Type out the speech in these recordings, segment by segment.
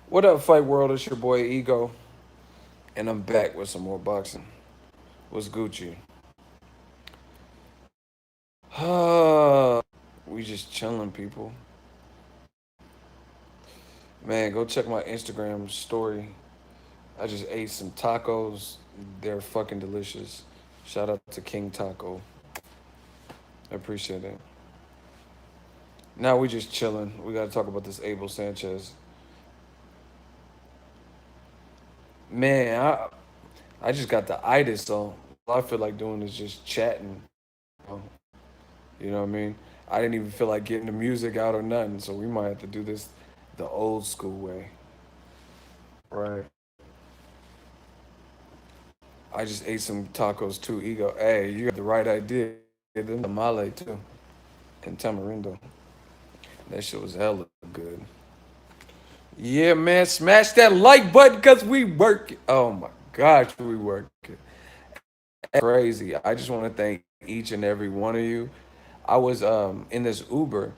What up, Fight World? It's your boy Ego, and I'm back with some more boxing. What's Gucci? We just chilling, people. Man, go check my Instagram story. I just ate some tacos. They're fucking delicious. Shout out to King Taco. I appreciate it. Now we just chilling. We gotta talk about this Abel Sanchez. Man, I just got the itis, so all I feel like doing is just chatting. You know what I mean? I didn't even feel like getting the music out or nothing, so we might have to do this the old school way. Right. I just ate some tacos too. Ego, hey, you got the right idea. Them tamale too, and tamarindo. That shit was hella good. Yeah, man, smash that like button because we work it. Oh my gosh, we work it. Crazy. I just want to thank each and every one of you. I was in this Uber,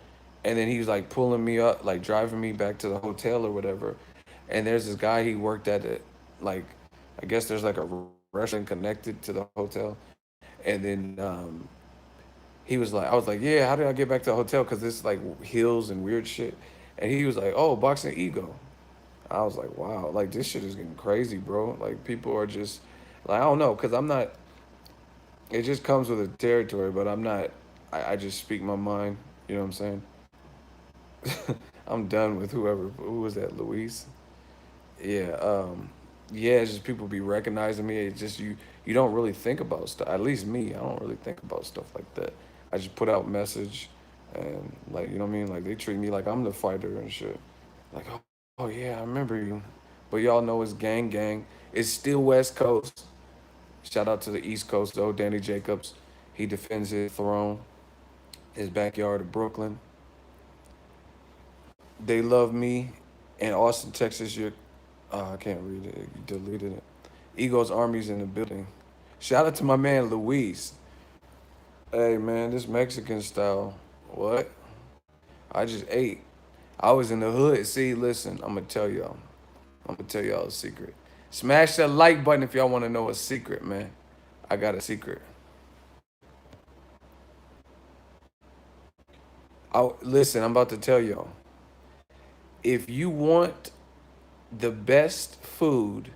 and then he was like pulling me up, like driving me back to the hotel or whatever. And there's this guy he worked at it, like I guess there's like a restaurant connected to the hotel. And then he was like, I was like, yeah, how did I get back to the hotel? Because it's like hills and weird shit. And he was like, oh, Boxing Ego. I was like, wow, like this shit is getting crazy, bro. Like people are just like I don't know, cause I'm not. It just comes with the territory, but I'm not. I just speak my mind. You know what I'm saying? I'm done with whoever. Who was that, Luis? Yeah. Yeah. It's just people be recognizing me. It's just you don't really think about stuff. At least me, I don't really think about stuff like that. I just put out message, and like you know what I mean. Like they treat me like I'm the fighter and shit. Like oh yeah, I remember you. But y'all know it's gang. It's still West Coast. Shout out to the East Coast though. Danny Jacobs, he defends his throne, his backyard of Brooklyn. They love me in Austin, Texas. I can't read it. You deleted it. Eagles Army's in the building. Shout out to my man Luis. Hey man, this Mexican style. What? I just ate. I was in the hood. See, listen, I'm gonna tell y'all. I'm gonna tell y'all a secret. Smash that like button if y'all want to know a secret, man. I got a secret. Listen, I'm about to tell y'all. If you want the best food,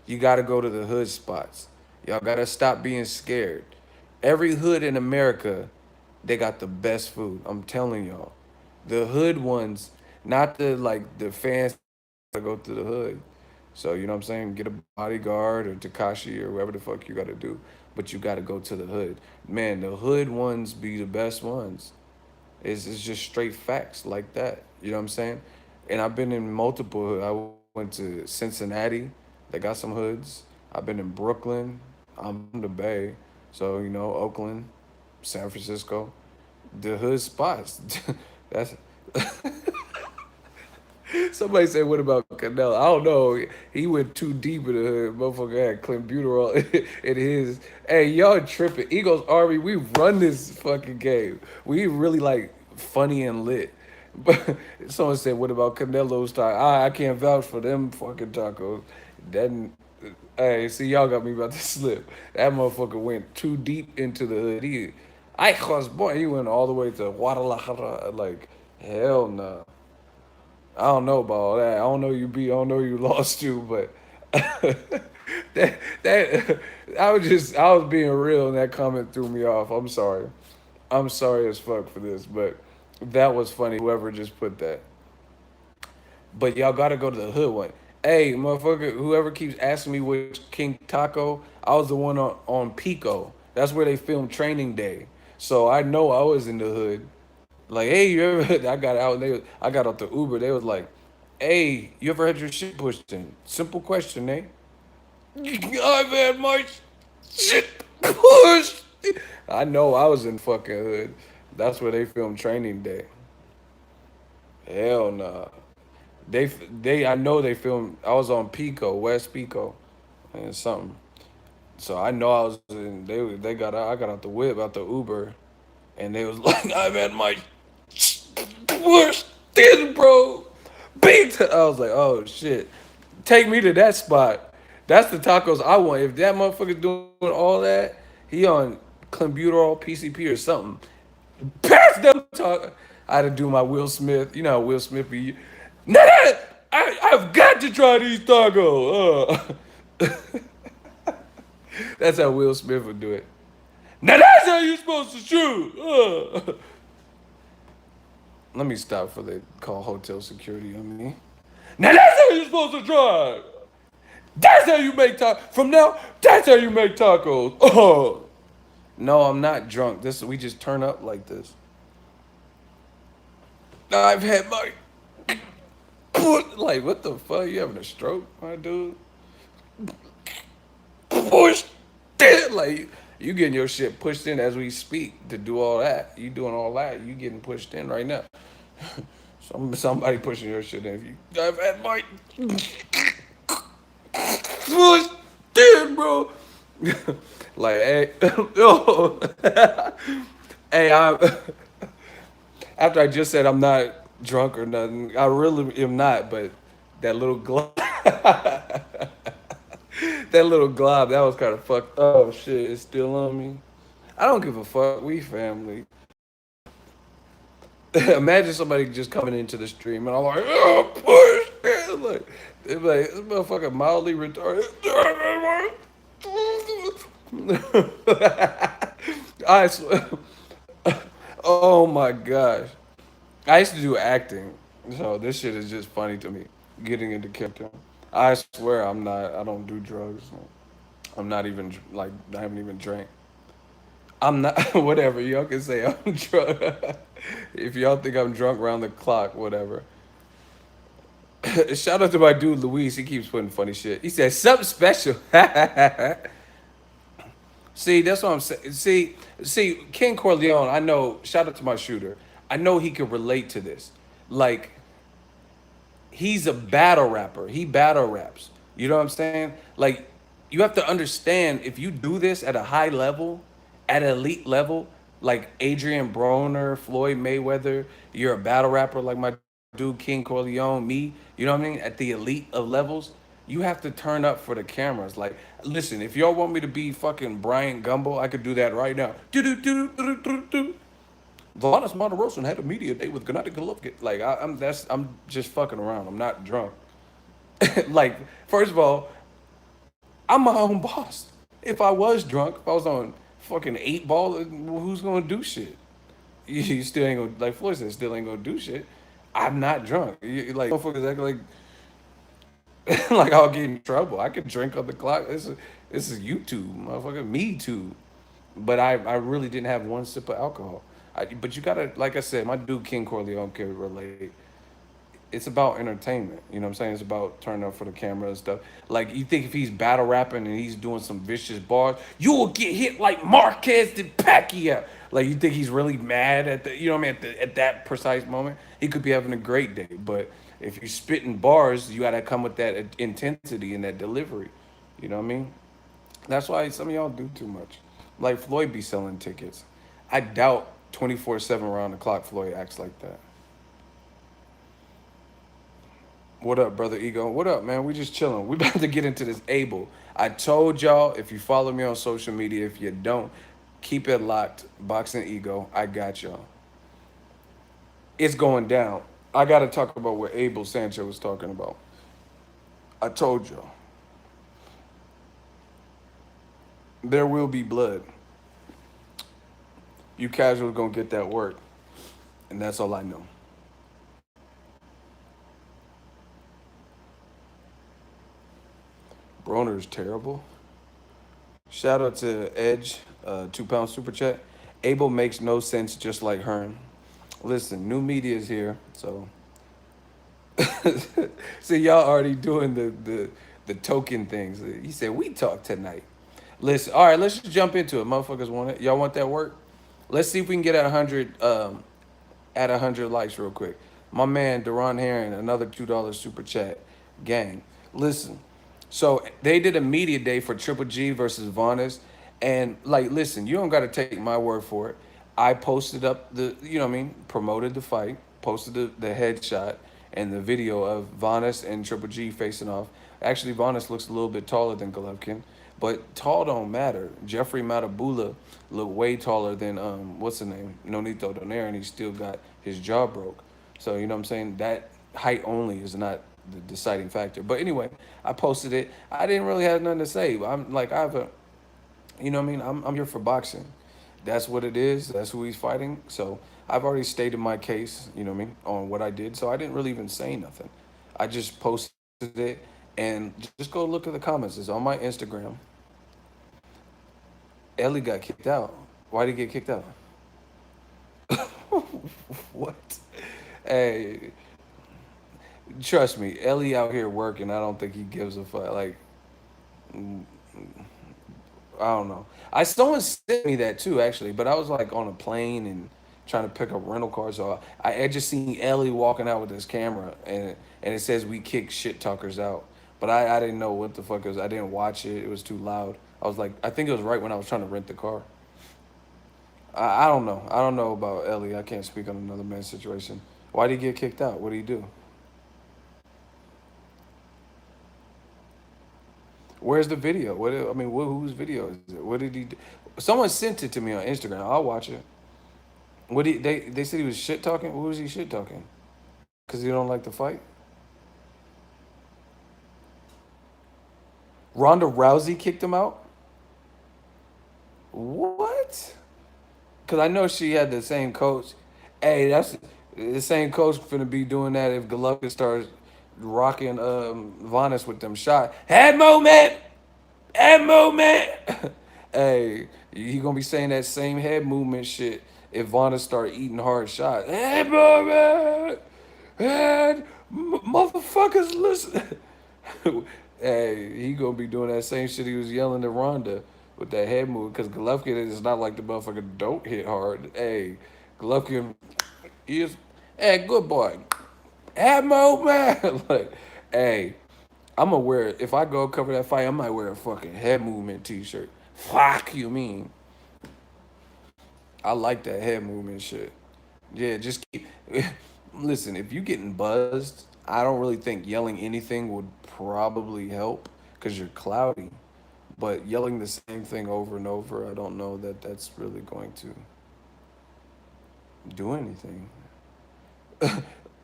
you got to go to the hood spots. Y'all got to stop being scared. Every hood in America, they got the best food. I'm telling y'all. The hood ones, not the like the fans that go to the hood. So, you know what I'm saying? Get a bodyguard or Takashi or whatever the fuck you got to do. But you got to go to the hood. Man, the hood ones be the best ones. It's just straight facts like that. You know what I'm saying? And I've been in multiple. I went to Cincinnati. They got some hoods. I've been in Brooklyn. I'm from the Bay, so you know Oakland, San Francisco, the hood spots. That's somebody said, "What about Canelo?" I don't know. He went too deep in the hood. Motherfucker had clenbuterol in his. Hey, y'all tripping? Eagles Army, we run this fucking game. We really like funny and lit. But someone said, "What about Canelo's tacos?" I can't vouch for them fucking tacos. That, hey, see, y'all got me about to slip. That motherfucker went too deep into the hood. I was boy, he went all the way to Guadalajara. Like, hell no. I don't know about all that. I don't know you beat. I don't know you lost to, but that I was being real, and that comment threw me off. I'm sorry. I'm sorry as fuck for this, but that was funny. Whoever just put that. But y'all gotta go to the hood one. Hey, motherfucker, whoever keeps asking me which King Taco, I was the one on Pico. That's where they filmed Training Day. So I know I was in the hood. Like, hey, you ever? I got out. I got out the Uber. They was like, hey, you ever had your shit pushed in? Simple question, eh? I've had my shit pushed. I know I was in the fucking hood. That's where they filmed Training Day. Hell nah. I know they filmed. I was on Pico, West Pico, and something. So I know I was in. They got out. I got out the whip, out the Uber, and they was like, I've had my worst in, bro. Big I was like, oh shit. Take me to that spot. That's the tacos I want. If that motherfucker's doing all that, he on clenbuterol, PCP or something. Pass them talk. I had to do my Will Smith. You know how Will Smith be. Nah, I've got to try these tacos. That's how Will Smith would do it. Now that's how you supposed to shoot. Let me stop for they call hotel security on me. Now that's how you're supposed to drive. That's how you make tacos. From now, that's how you make tacos. Oh. No, I'm not drunk. This we just turn up like this. I've had my like what the fuck? You having a stroke, my dude? Push it like you getting your shit pushed in as we speak to do all that. You doing all that. You getting pushed in right now. Somebody pushing your shit in. If you I've had my pushed in, bro. Like hey, oh. Hey, I after I just said I'm not drunk or nothing, I really am not. But that little glob, that little glob, that was kind of fucked. Oh shit, it's still on me. I don't give a fuck. We family. Imagine somebody just coming into the stream and I'm like, oh, push it. Like, they're like, this motherfucker mildly retarded. I swear. Oh my gosh. I used to do acting, so this shit is just funny to me. Getting into character. I swear I don't do drugs. I'm not even like I haven't even drank. I'm not whatever y'all can say. I'm drunk. If y'all think I'm drunk around the clock, whatever. Shout out to my dude Luis. He keeps putting funny shit. He said something special. See, that's what I'm saying. See, King Corleone. I know. Shout out to my shooter. I know he could relate to this. Like he's a battle rapper. He battle raps. You know what I'm saying? Like you have to understand if you do this at a high level, at an elite level, like Adrian Broner, Floyd Mayweather, you're a battle rapper like my dude King Corleone, me, you know what I mean? At the elite of levels, you have to turn up for the cameras. Like, listen, if y'all want me to be fucking Brian Gumbo, I could do that right now. Valas Monterosa had a media day with Golovkin. Like I'm just fucking around. I'm not drunk. Like first of all, I'm my own boss. If I was drunk, if I was on fucking 8 ball, who's gonna do shit? You still ain't gonna like Floyd said, still ain't gonna do shit. I'm not drunk. Like motherfuckers act like I'll get in trouble. I could drink on the clock. This is YouTube, motherfucker. Me too. But I really didn't have one sip of alcohol. But you gotta, like I said, my dude King Corleone can relate. It's about entertainment. You know what I'm saying? It's about turning up for the camera and stuff. Like you think if he's battle rapping and he's doing some vicious bars, you will get hit like Marquez did Pacquiao. Like you think he's really mad at the, you know what I mean, at that precise moment. He could be having a great day, but if you're spitting bars, you gotta come with that intensity and that delivery. You know what I mean? That's why some of y'all do too much. Like Floyd be selling tickets. I doubt 24/7 around the clock Floyd acts like that. What up, brother Ego? What up, man? We just chilling. We about to get into this Abel. I told y'all if you follow me on social media, if you don't, keep it locked. Boxing Ego, I got y'all. It's going down. I got to talk about what Abel Sancho was talking about. I told y'all. There will be blood. You casuals gonna get that work. And that's all I know. Broner is terrible. Shout out to Edge, 2 pound super chat. Abel makes no sense just like Hearn. Listen, new media is here, so see y'all already doing the token things. He said we talk tonight. Listen, all right, let's just jump into it. Motherfuckers want it. Y'all want that work? Let's see if we can get at 100 likes real quick. My man Deron Herring, another $2 super chat. Gang, listen. So they did a media day for Triple G versus Varnes, and like, listen, you don't got to take my word for it. I posted up the, you know what I mean, promoted the fight, posted the headshot, and the video of Vanis and Triple G facing off. Actually, Vanis looks a little bit taller than Golovkin, but tall don't matter. Jeffrey Matabula looked way taller than what's the name, Nonito Donaire, and he still got his jaw broke. So you know what I'm saying? That height only is not the deciding factor. But anyway, I posted it. I didn't really have nothing to say. I'm like I have a, you know what I mean? I'm here for boxing. That's what it is. That's who he's fighting. So I've already stated my case, you know what I mean, on what I did. So I didn't really even say nothing. I just posted it, and just go look at the comments. It's on my Instagram. Ellie got kicked out. Why did he get kicked out? What? Hey, trust me, Ellie out here working. I don't think he gives a fuck. Like, mm, I don't know. Someone sent me that too, actually, but I was like on a plane and trying to pick up rental cars. So I just seen Ellie walking out with this camera, and it says we kick shit talkers out. But I didn't know what the fuck it was. I didn't watch it. It was too loud. I was like, I think it was right when I was trying to rent the car. I don't know. I don't know about Ellie. I can't speak on another man's situation. Why did he get kicked out? What did he do? Where's the video? I mean, whose video is it? What did he do? Someone sent it to me on Instagram. I'll watch it. They said he was shit talking. Who was he shit talking? Because he don't like the fight. Ronda Rousey kicked him out. What? Because I know she had the same coach. Hey, that's the same coach finna be doing that if Golovkin starts rocking Vanis with them shot. Head movement! Head movement! Hey, he gonna be saying that same head movement shit if Vanis start eating hard shots. Head movement! Head motherfuckers listen. Hey, he gonna be doing that same shit he was yelling at Ronda with that head move because Golovkin is not like the motherfucker don't hit hard. Hey, Golovkin is, hey, good boy. Ammo man. Like, hey, I'm gonna wear, if I go cover that fight, I might wear a fucking head movement t-shirt. Fuck you mean. I like that head movement shit. Yeah, just keep. Listen, if you getting buzzed, I don't really think yelling anything would probably help because you're cloudy. But yelling the same thing over and over, I don't know that that's really going to do anything.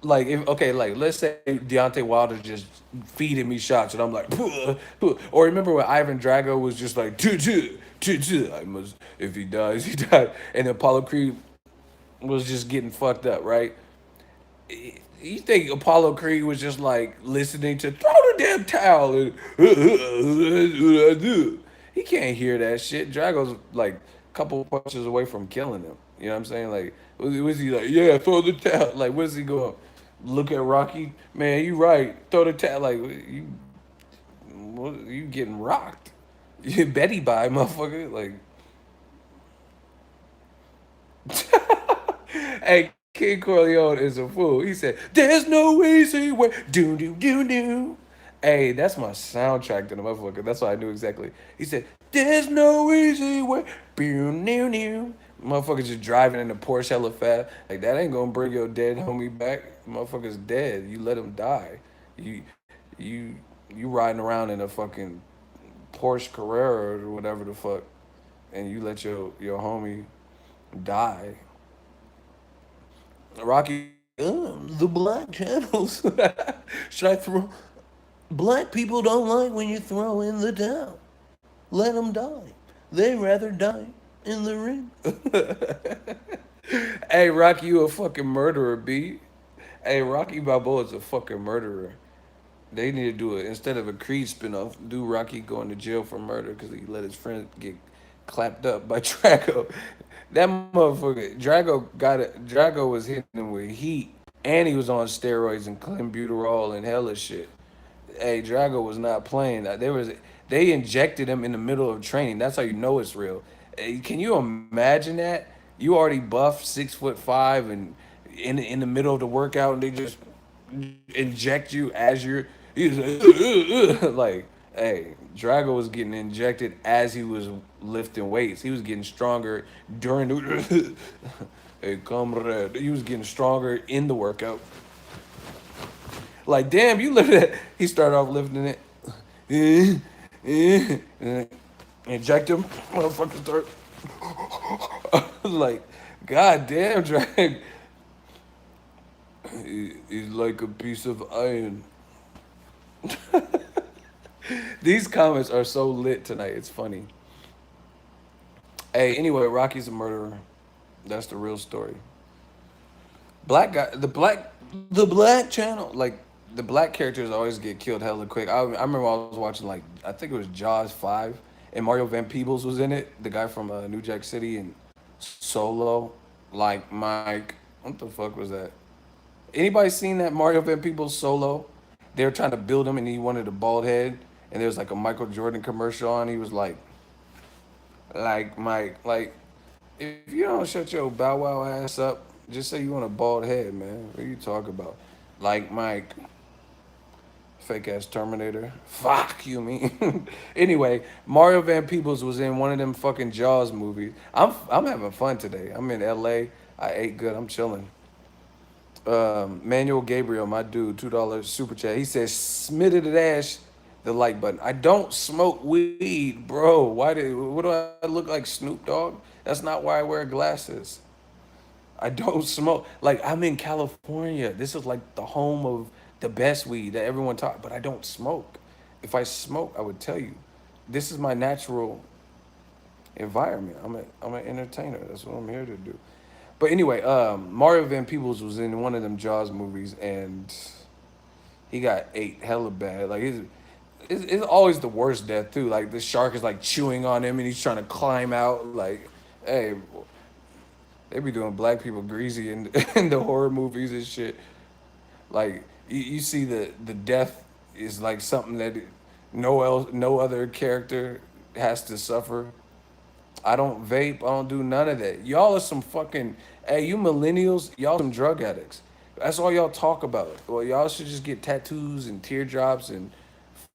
Like if okay, like let's say Deontay Wilder just feeding me shots and I'm like, "Puh, puh." Or remember when Ivan Drago was just like, "Tuh, tuh, tuh, tuh." I must, if he dies, he died, and then Apollo Creed was just getting fucked up, right? You think Apollo Creed was just like listening to throw the damn towel and he can't hear that shit. Drago's like a couple punches away from killing him. You know what I'm saying? Like, was he like, yeah, throw the towel? Like, what's he going? Look at Rocky, man. You right. Throw the towel. Like, you getting rocked? You Betty by motherfucker. Like, hey, King Corleone is a fool. He said, "There's no easy way." Do do do do. Hey, that's my soundtrack to the motherfucker. That's why I knew exactly. He said, "There's no easy way." Pew new new. Motherfucker just driving in a Porsche hella fast. Like that ain't gonna bring your dead homie back. Motherfucker's dead. You let him die. You you you riding around in a fucking Porsche Carrera or whatever the fuck, and you let your homie die. Rocky, the black channels. Should I throw? Black people don't like when you throw in the towel. Let them die. They rather die in the ring. Hey, Rocky, you a fucking murderer, B. Hey, Rocky Balboa is a fucking murderer. They need to do it instead of a Creed spinoff. Do Rocky going to jail for murder because he let his friend get clapped up by Drago. That motherfucker, Drago got it. Drago was hitting him with heat, and he was on steroids and clenbuterol and hella shit. Hey, Drago was not playing. They injected him in the middle of training. That's how you know it's real. Hey, can you imagine that? You already buff 6'5" and in the middle of the workout, and they just inject you as you're he's like, like hey, Drago was getting injected as he was lifting weights. He was getting stronger during the hey comrade. He was getting stronger in the workout. Like, damn, you lifted it. He started off lifting it. And inject him. Motherfucker start. Like, god damn, Drag. He's like a piece of iron. These comments are so lit tonight. It's funny. Hey, anyway, Rocky's a murderer. That's the real story. Black guy, the black channel, like the black characters always get killed hella quick. I remember I was watching like I think it was Jaws 5, and Mario Van Peebles was in it, the guy from New Jack City and Solo, like Mike. What the fuck was that? Anybody seen that Mario Van Peebles Solo? They were trying to build him, and he wanted a bald head, and there was like a Michael Jordan commercial on. He was like Mike, like if you don't shut your Bow Wow ass up, just say you want a bald head, man. What are you talking about? Like Mike, fake ass Terminator. Fuck you, mean. Anyway, Mario Van Peebles was in one of them fucking Jaws movies. I'm having fun today. I'm in L.A. I ate good. I'm chilling. Manuel Gabriel, my dude, $2 super chat. He says, "Smitted the dash, the like button. I don't smoke weed, bro. What do I look like, Snoop Dogg? That's not why I wear glasses. I don't smoke. Like I'm in California. This is like the home of the best weed that everyone talk. But I don't smoke. If I smoke, I would tell you. This is my natural environment. I'm an entertainer. That's what I'm here to do. But anyway, Mario Van Peebles was in one of them Jaws movies, and he got ate hella bad. Like it's always the worst death too. Like the shark is like chewing on him, and he's trying to climb out. Like, hey, they be doing black people greasy in in the horror movies and shit. Like you see the death is like something that no other character has to suffer. I don't vape. I don't do none of that. Y'all are some fucking. Hey, you millennials, y'all some drug addicts. That's all y'all talk about. Well, y'all should just get tattoos and teardrops and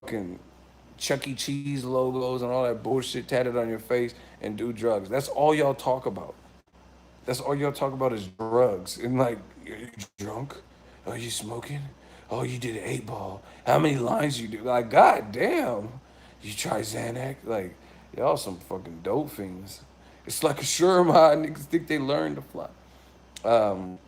fucking Chuck E. Cheese logos and all that bullshit tatted on your face and do drugs. That's all y'all talk about. That's all y'all talk about is drugs. And like, are you drunk? Are you smoking? Oh, you did an 8 ball. How many lines you do? Like, god damn. You try Xanax? Like, y'all some fucking dope fiends. It's like a Sherma. Niggas think they learned to fly. Um,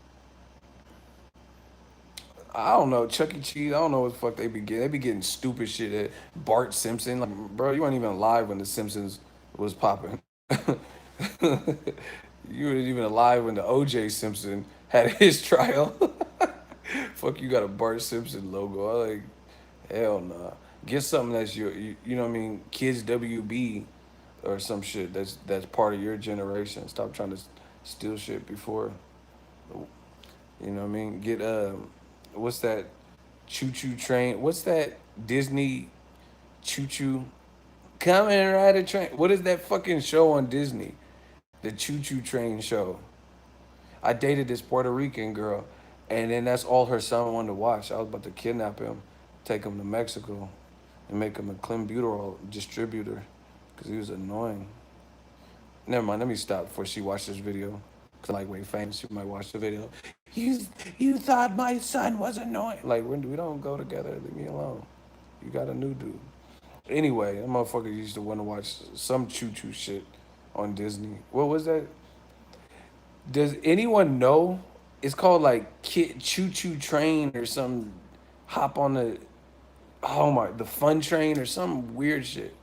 I don't know. Chuck E. Cheese, I don't know what the fuck they be getting. They be getting stupid shit at Bart Simpson. Like, bro, you weren't even alive when The Simpsons was popping. You weren't even alive when the O.J. Simpson had his trial. Fuck, you got a Bart Simpson logo. I like, hell nah. Get something that's you know what I mean, Kids WB or some shit that's part of your generation. Stop trying to steal shit before, you know what I mean? Get what's that choo choo train? What's that Disney choo choo? Come and ride a train. What is that fucking show on Disney? The choo choo train show. I dated this Puerto Rican girl, and then that's all her son wanted to watch. I was about to kidnap him, take him to Mexico, and make him a clenbuterol distributor, because he was annoying. Never mind, let me stop before she watched this video. Because I'm like way famous, she might watch the video. You, you thought my son was annoying. Like, when we don't go together, leave me alone. You got a new dude. Anyway, that motherfucker used to want to watch some choo-choo shit on Disney. What was that? Does anyone know? It's called like Kid Choo Choo Train or some hop on the the fun train or some weird shit.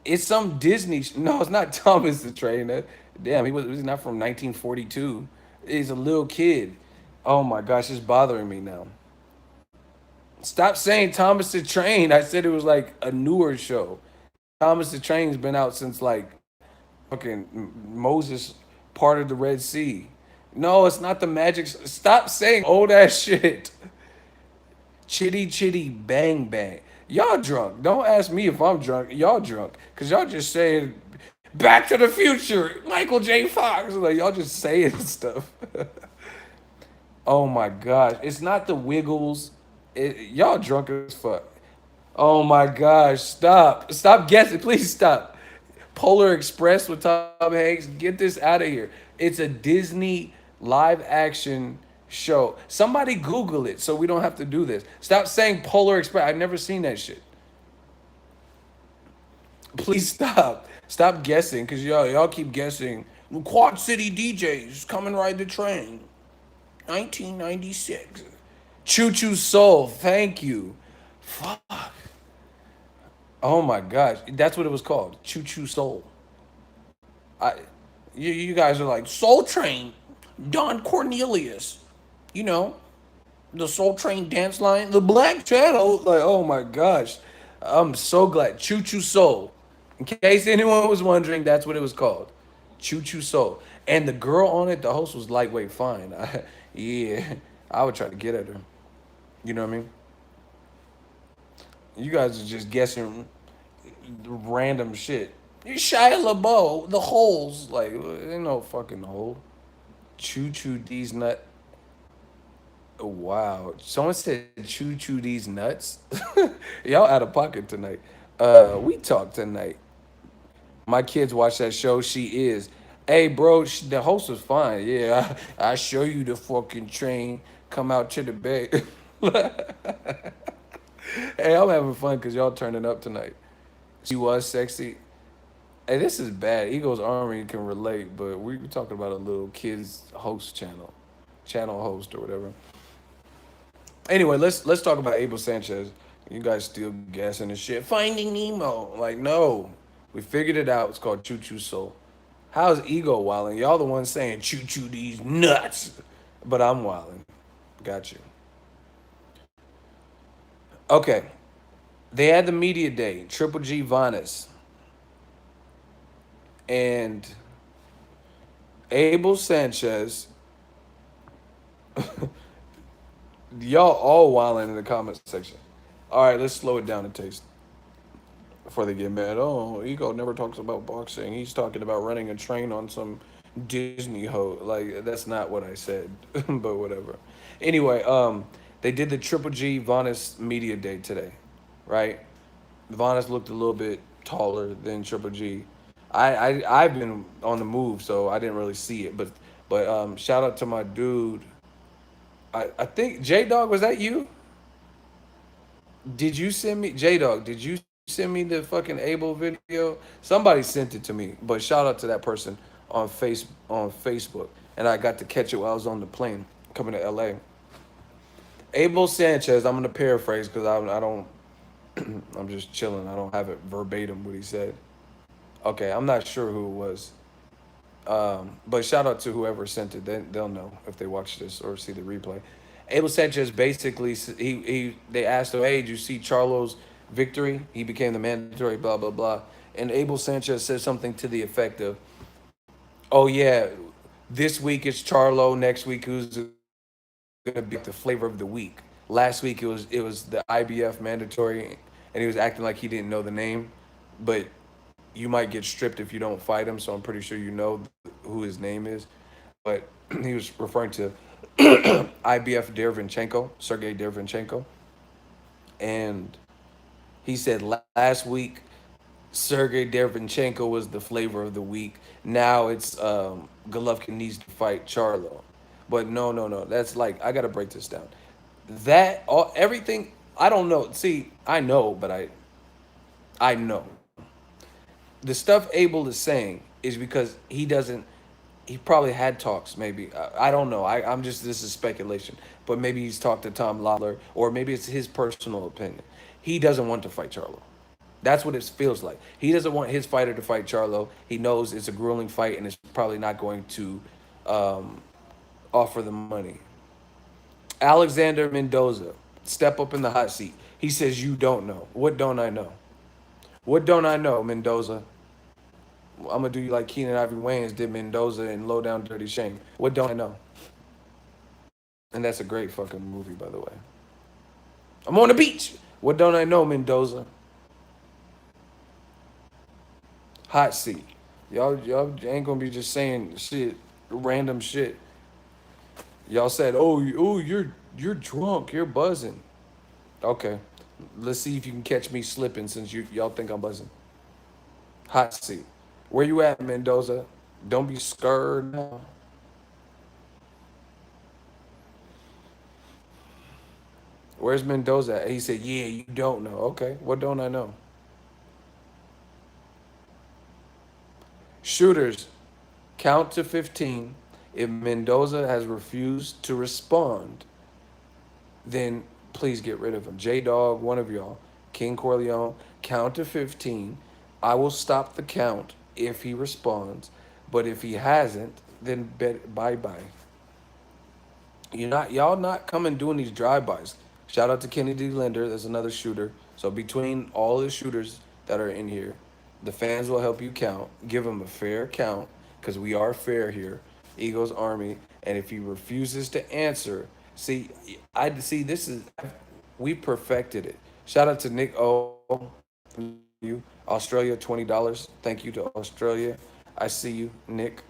It's some Disney. No, it's not Thomas the Train. Damn, he's not from 1942. He's a little kid. Oh my gosh, it's bothering me now. Stop saying Thomas the Train. I said it was like a newer show. Thomas the Train's been out since like fucking Moses parted the Red Sea. No, it's not the magic. Stop saying old ass shit. Chitty chitty bang bang. Y'all drunk. Don't ask me if I'm drunk. Y'all drunk. Cause y'all just saying Back to the Future, Michael J. Fox. Like y'all just saying stuff. Oh my gosh. It's not the Wiggles. Y'all drunk as fuck. Oh my gosh. Stop. Stop guessing. Please stop. Polar Express with Tom Hanks. Get this out of here. It's a Disney live action show. Somebody Google it so we don't have to do this. Stop saying Polar Express. I've never seen that shit. Please stop. Stop guessing, cause y'all keep guessing. Quad City DJs coming ride the train. 1996. Choo Choo Soul. Thank you. Fuck. Oh my gosh, that's what it was called. Choo Choo Soul. I, you guys are like Soul Train, Don Cornelius. You know, the Soul Train dance line, the Black Channel. Like, oh my gosh, I'm so glad. Choo Choo Soul. In case anyone was wondering, that's what it was called. Choo Choo Soul. And the girl on it, the host was lightweight fine. Yeah, I would try to get at her. You know what I mean? You guys are just guessing random shit. Shia LaBeouf, the holes. Like, ain't no fucking hole. Choo choo these nut. Wow. Someone said choo choo these nuts. Y'all out of pocket tonight. We talk tonight. My kids watch that show. She is. Hey, bro, the host was fine. Yeah, I show you the fucking train. Come out to the bay. Hey, I'm having fun because y'all turning up tonight. She was sexy. Hey, this is bad. Eagles Army can relate, but we were talking about a little kids host channel host or whatever. Anyway, let's talk about Abel Sanchez. You guys still guessing and shit. Finding Nemo. Like, no. We figured it out. It's called Choo Choo Soul. How's ego wilding? Y'all the ones saying choo choo these nuts. But I'm wilding. Got you. Okay. They had the media day. Triple G Vanis. And Abel Sanchez. Y'all all wilding in the comment section. All right, let's slow it down a taste before they get mad. Oh, Ego never talks about boxing. He's talking about running a train on some Disney ho. Like, that's not what I said, but whatever. Anyway, they did the Triple G Vanis Media Day today, right? Vanis looked a little bit taller than Triple G. I've been on the move, so I didn't really see it, but shout out to my dude. I think J Dog, was that you? Did you send me J Dog? Did you send me the fucking Abel video? Somebody sent it to me, but shout out to that person on Facebook, and I got to catch it while I was on the plane coming to LA. Abel Sanchez. I'm gonna paraphrase because I don't. I'm just chilling. I don't have it verbatim what he said. Okay, I'm not sure who it was. But shout out to whoever sent it. They'll know if they watch this or see the replay. Abel Sanchez basically he they asked him, "Hey, did you see Charlo's victory? He became the mandatory, blah blah blah." And Abel Sanchez said something to the effect of, "Oh yeah, this week it's Charlo. Next week who's gonna be the flavor of the week? Last week it was the IBF mandatory, and he was acting like he didn't know the name, but you might get stripped if you don't fight him. So I'm pretty sure you know who his name is." But he was referring to IBF Derevyanchenko, Sergey Derevyanchenko, and he said last week Sergey Derevyanchenko was the flavor of the week. Now it's Golovkin needs to fight Charlo, but no, no, no. That's like I gotta break this down. That all everything I don't know. See, I know, but I know the stuff Abel is saying is because he doesn't. He probably had talks, maybe. I don't know. I'm just, this is speculation. But maybe he's talked to Tom Lawler, or maybe it's his personal opinion. He doesn't want to fight Charlo. That's what it feels like. He doesn't want his fighter to fight Charlo. He knows it's a grueling fight and it's probably not going to um, offer the money. Alexander Mendoza, step up in the hot seat. He says, "You don't know. What don't I know? What don't I know, Mendoza? I'm gonna do you like Keenan Ivory Wayans did Mendoza in Low Down Dirty Shame. What don't I know?" And that's a great fucking movie, by the way. I'm on the beach. What don't I know, Mendoza? Hot seat. Y'all ain't gonna be just saying shit, random shit. Y'all said, "Oh, you're drunk. You're buzzing." Okay, let's see if you can catch me slipping since y'all think I'm buzzing. Hot seat. Where you at, Mendoza? Don't be scared now. Where's Mendoza at? He said, yeah, you don't know. Okay, what don't I know? Shooters, count to 15. If Mendoza has refused to respond, then please get rid of him. J Dog, one of y'all, King Corleone, count to 15. I will stop the count if he responds, but if he hasn't, then bye bye. Y'all not coming doing these drive-bys. Shout out to Kennedy Linder, there's another shooter. So between all the shooters that are in here, the fans will help you count. Give him a fair count, because we are fair here. Eagles Army. And if he refuses to answer, see, I see this is we perfected it. Shout out to Nick O. You Australia, $20. Thank you to Australia. I see you, Nick.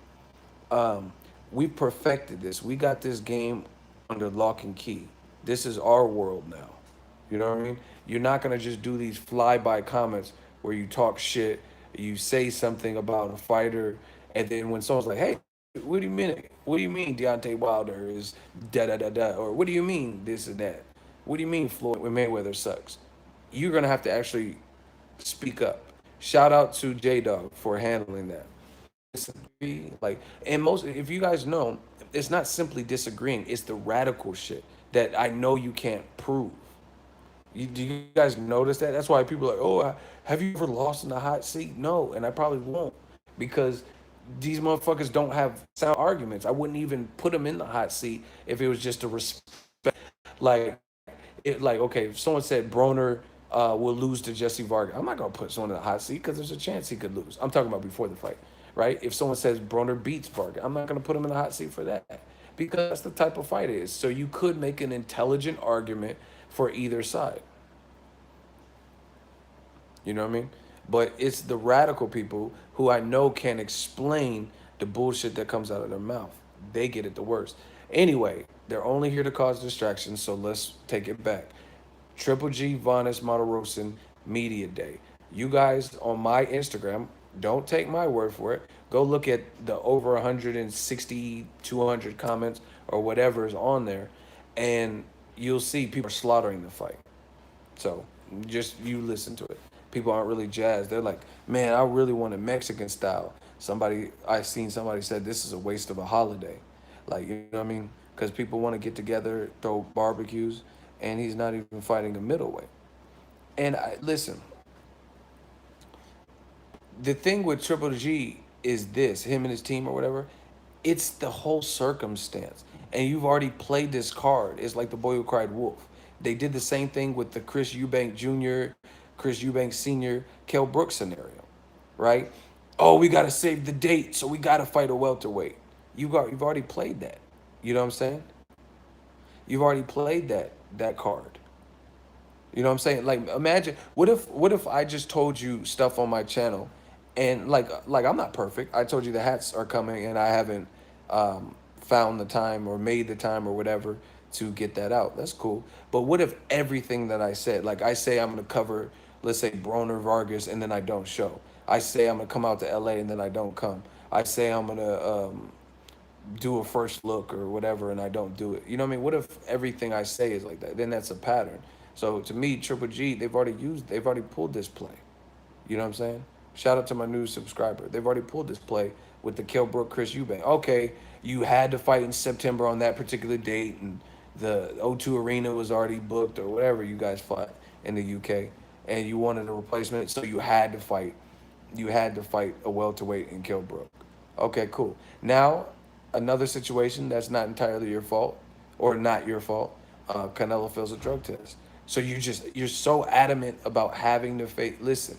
um, we perfected this. We got this game under lock and key. This is our world now. You know what I mean? You're not gonna just do these flyby comments where you talk shit, you say something about a fighter, and then when someone's like, "Hey, what do you mean? What do you mean Deontay Wilder is da da da da?" Or what do you mean this and that? What do you mean Floyd Mayweather sucks? You're gonna have to actually speak up. Shout out to J Dog for handling that. Disagree, like, and most, if you guys know, it's not simply disagreeing, it's the radical shit that I know you can't prove. Do you guys notice that? That's why people are like, oh, have you ever lost in the hot seat? No, and I probably won't, because these motherfuckers don't have sound arguments. I wouldn't even put them in the hot seat if it was just a respect. Like, like, okay, if someone said Broner will lose to Jesse Vargas, I'm not gonna put someone in the hot seat because there's a chance he could lose. I'm talking about before the fight, right? If someone says Broner beats Vargas, I'm not gonna put him in the hot seat for that, because that's the type of fight it is. So you could make an intelligent argument for either side. You know what I mean? But it's the radical people who I know can't explain the bullshit that comes out of their mouth. They get it the worst. Anyway, they're only here to cause distractions, so let's take it back. Triple G Vanes Matarosin Media Day. You guys on my Instagram, don't take my word for it. Go look at the over 160, 200 comments or whatever is on there, and you'll see people are slaughtering the fight. So just you listen to it. People aren't really jazzed. They're like, man, I really want a Mexican style. I seen somebody said this is a waste of a holiday. Like, you know what I mean? Because people want to get together, throw barbecues, and he's not even fighting a middleweight. And listen, the thing with Triple G is this, him and his team or whatever, it's the whole circumstance. And you've already played this card. It's like the boy who cried wolf. They did the same thing with the Chris Eubank Jr., Chris Eubank Sr., Kell Brooks scenario, right? Oh, we got to save the date, so we got to fight a welterweight. You've already played that. You know what I'm saying? You've already played that card. You know what I'm saying? Like, imagine what if I just told you stuff on my channel, and like I'm not perfect. I told you the hats are coming, and I haven't found the time or made the time or whatever to get that out. That's cool. But what if everything that I said, like I say I'm gonna cover, let's say Broner Vargas, and then I don't show. I say I'm gonna come out to LA, and then I don't come. I say I'm gonna do a first look or whatever, and I don't do it. You know what I mean? What if everything I say is like that? Then that's a pattern. So to me, Triple G, they've already pulled this play. You know what I'm saying? Shout out to my new subscriber. They've already pulled this play with the Kell Brook Chris Eubank. Okay, you had to fight in September on that particular date, and the O2 Arena was already booked or whatever you guys fought in the UK, and you wanted a replacement, so you had to fight. You had to fight a welterweight in Kell Brook. Okay, cool. Now, another situation that's not entirely your fault, or not your fault. Canelo fails a drug test. So you're so adamant about having to face. Listen,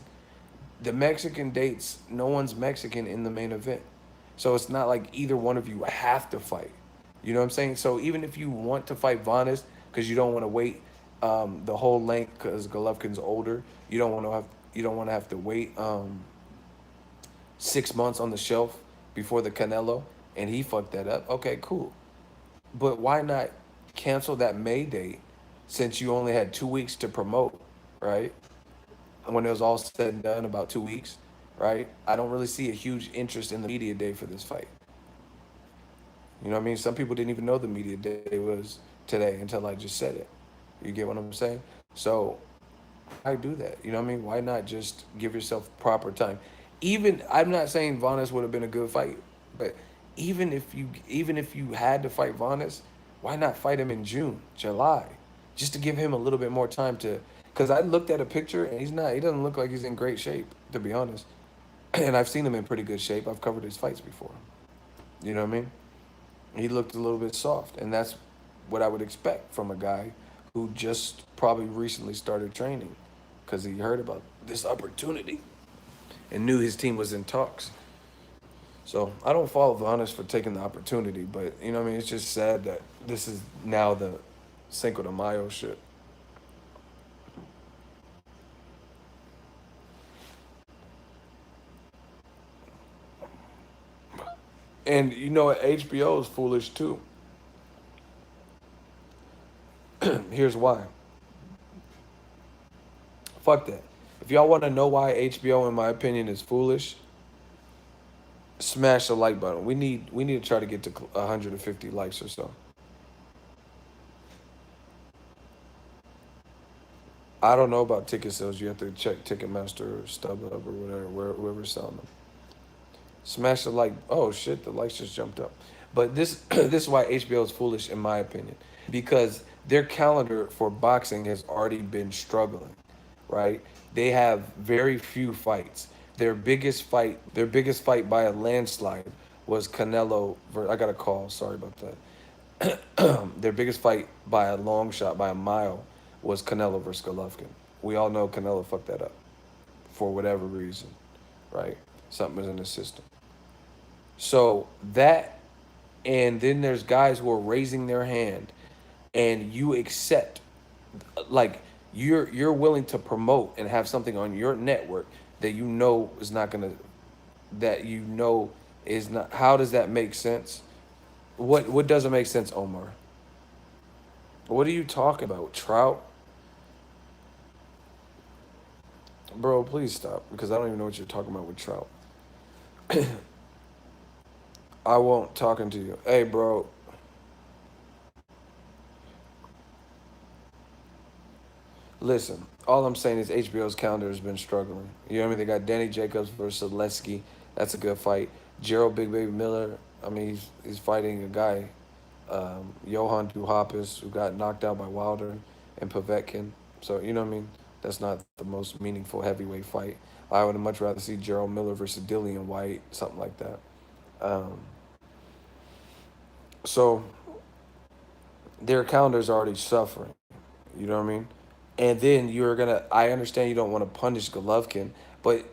the Mexican dates, no one's Mexican in the main event. So it's not like either one of you have to fight. You know what I'm saying? So even if you want to fight Vanes because you don't want to wait the whole length because Golovkin's older, you don't want to have to wait 6 months on the shelf before the Canelo, and he fucked that up. Okay, cool. But why not cancel that May date since you only had 2 weeks to promote, right? When it was all said and done, about 2 weeks, right? I don't really see a huge interest in the media day for this fight. You know what I mean? Some people didn't even know the media day was today until I just said it. You get what I'm saying? So why do that? You know what I mean? Why not just give yourself proper time? Even I'm not saying Vanes would have been a good fight, but even if you had to fight Vanes, why not fight him in June, July, just to give him a little bit more time to? Because I looked at a picture and he doesn't look like he's in great shape, to be honest. And I've seen him in pretty good shape. I've covered his fights before. You know what I mean? He looked a little bit soft, and that's what I would expect from a guy who just probably recently started training because he heard about this opportunity and knew his team was in talks. So I don't fault Vanes for taking the opportunity, but you know what I mean? It's just sad that this is now the Cinco de Mayo shit. And you know what? HBO is foolish too. Here's why. Fuck that. If y'all want to know why HBO, in my opinion, is foolish, smash the like button. We need to try to get to 150 likes or so. I don't know about ticket sales. You have to check Ticketmaster or StubHub or whatever, whoever's selling them. Smash the like. Oh shit, the likes just jumped up. But this this is why HBO is foolish in my opinion, because their calendar for boxing has already been struggling, right? They have very few fights. Their biggest fight by a landslide was Canelo. I got a call. Sorry about that. Their biggest fight by a long shot, by a mile, was Canelo versus Golovkin. We all know Canelo fucked that up for whatever reason, right? Something was in the system. So that, and then there's guys who are raising their hand, and you accept, like you're willing to promote and have something on your network that you know is not gonna, that you know is not. How does that make sense? What doesn't make sense, Omar? What are you talking about? Trout? Bro, please stop because I don't even know what you're talking about with Trout. I won't talking to you. Hey, bro, listen. All I'm saying is HBO's calendar has been struggling. You know what I mean? They got Danny Jacobs versus Lesky. That's a good fight. Gerald Big Baby Miller. I mean, he's fighting a guy, Johan Duhaupas, who got knocked out by Wilder and Povetkin. So you know what I mean? That's not the most meaningful heavyweight fight. I would much rather see Gerald Miller versus Dillian White, something like that. Um, so their calendar's already suffering. You know what I mean? And then you're gonna. I understand you don't want to punish Golovkin, but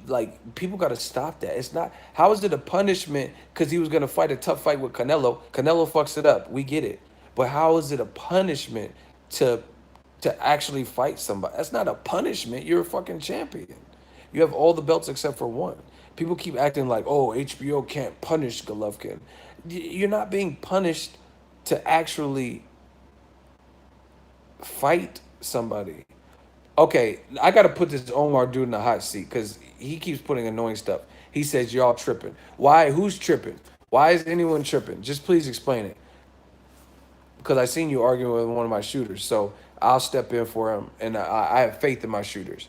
like people got to stop that. It's not. How is it a punishment? Because he was gonna fight a tough fight with Canelo. Canelo fucks it up. We get it. But how is it a punishment to to actually fight somebody? That's not a punishment. You're a fucking champion. You have all the belts except for one. People keep acting like, oh, HBO can't punish Golovkin. You're not being punished to actually fight somebody. Okay, I gotta put this Omar dude in the hot seat because he keeps putting annoying stuff. He says y'all tripping. Why? Who's tripping? Why is anyone tripping? Just please explain it. Because I seen you arguing with one of my shooters, so I'll step in for him, and I have faith in my shooters.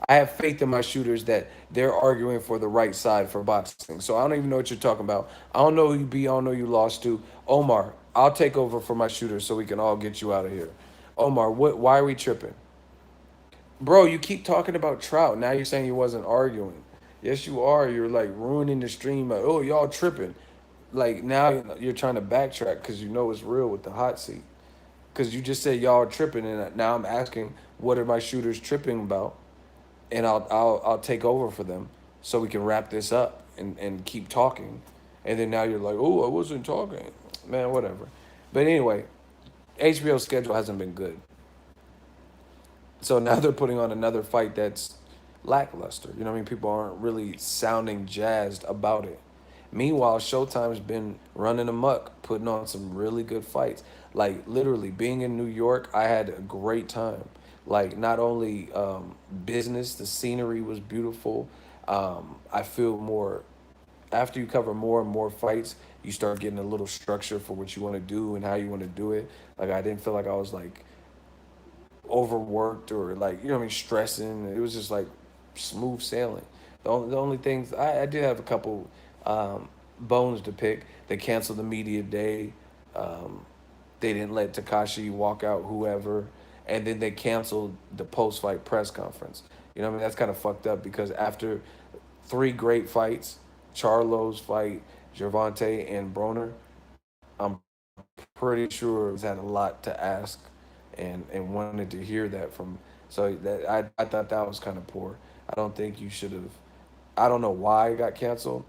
I have faith in my shooters that they're arguing for the right side for boxing. So I don't even know what you're talking about. I don't know who you beat. I don't know who you lost to. Omar, I'll take over for my shooters so we can all get you out of here. Omar, what? Why are we tripping? Bro, you keep talking about Trout. Now you're saying you wasn't arguing. Yes, you are. You're like ruining the stream. Like, oh, y'all tripping. Like now you're trying to backtrack because you know it's real with the hot seat. Because you just said y'all are tripping, and now I'm asking what are my shooters tripping about, and I'll take over for them so we can wrap this up and keep talking. And then now you're like, oh, I wasn't talking, man, whatever. But anyway, HBO's schedule hasn't been good. So now they're putting on another fight that's lackluster. You know what I mean? People aren't really sounding jazzed about it. Meanwhile, Showtime's been running amok, putting on some really good fights. Like literally, being in New York, I had a great time. Like not only business, the scenery was beautiful. I feel more after you cover more and more fights, you start getting a little structure for what you want to do and how you want to do it. Like I didn't feel like I was like overworked or like, you know what I mean, stressing. It was just like smooth sailing. The only things I did have a couple bones to pick. They canceled the media day. Um, they didn't let Takashi walk out whoever, and then they canceled the post fight press conference. You know what I mean? That's kind of fucked up because after three great fights, Charlo's fight, Gervonta and Broner, I'm pretty sure he's had a lot to ask and wanted to hear that from. So that I thought that was kind of poor. I don't think you should have. I don't know why it got canceled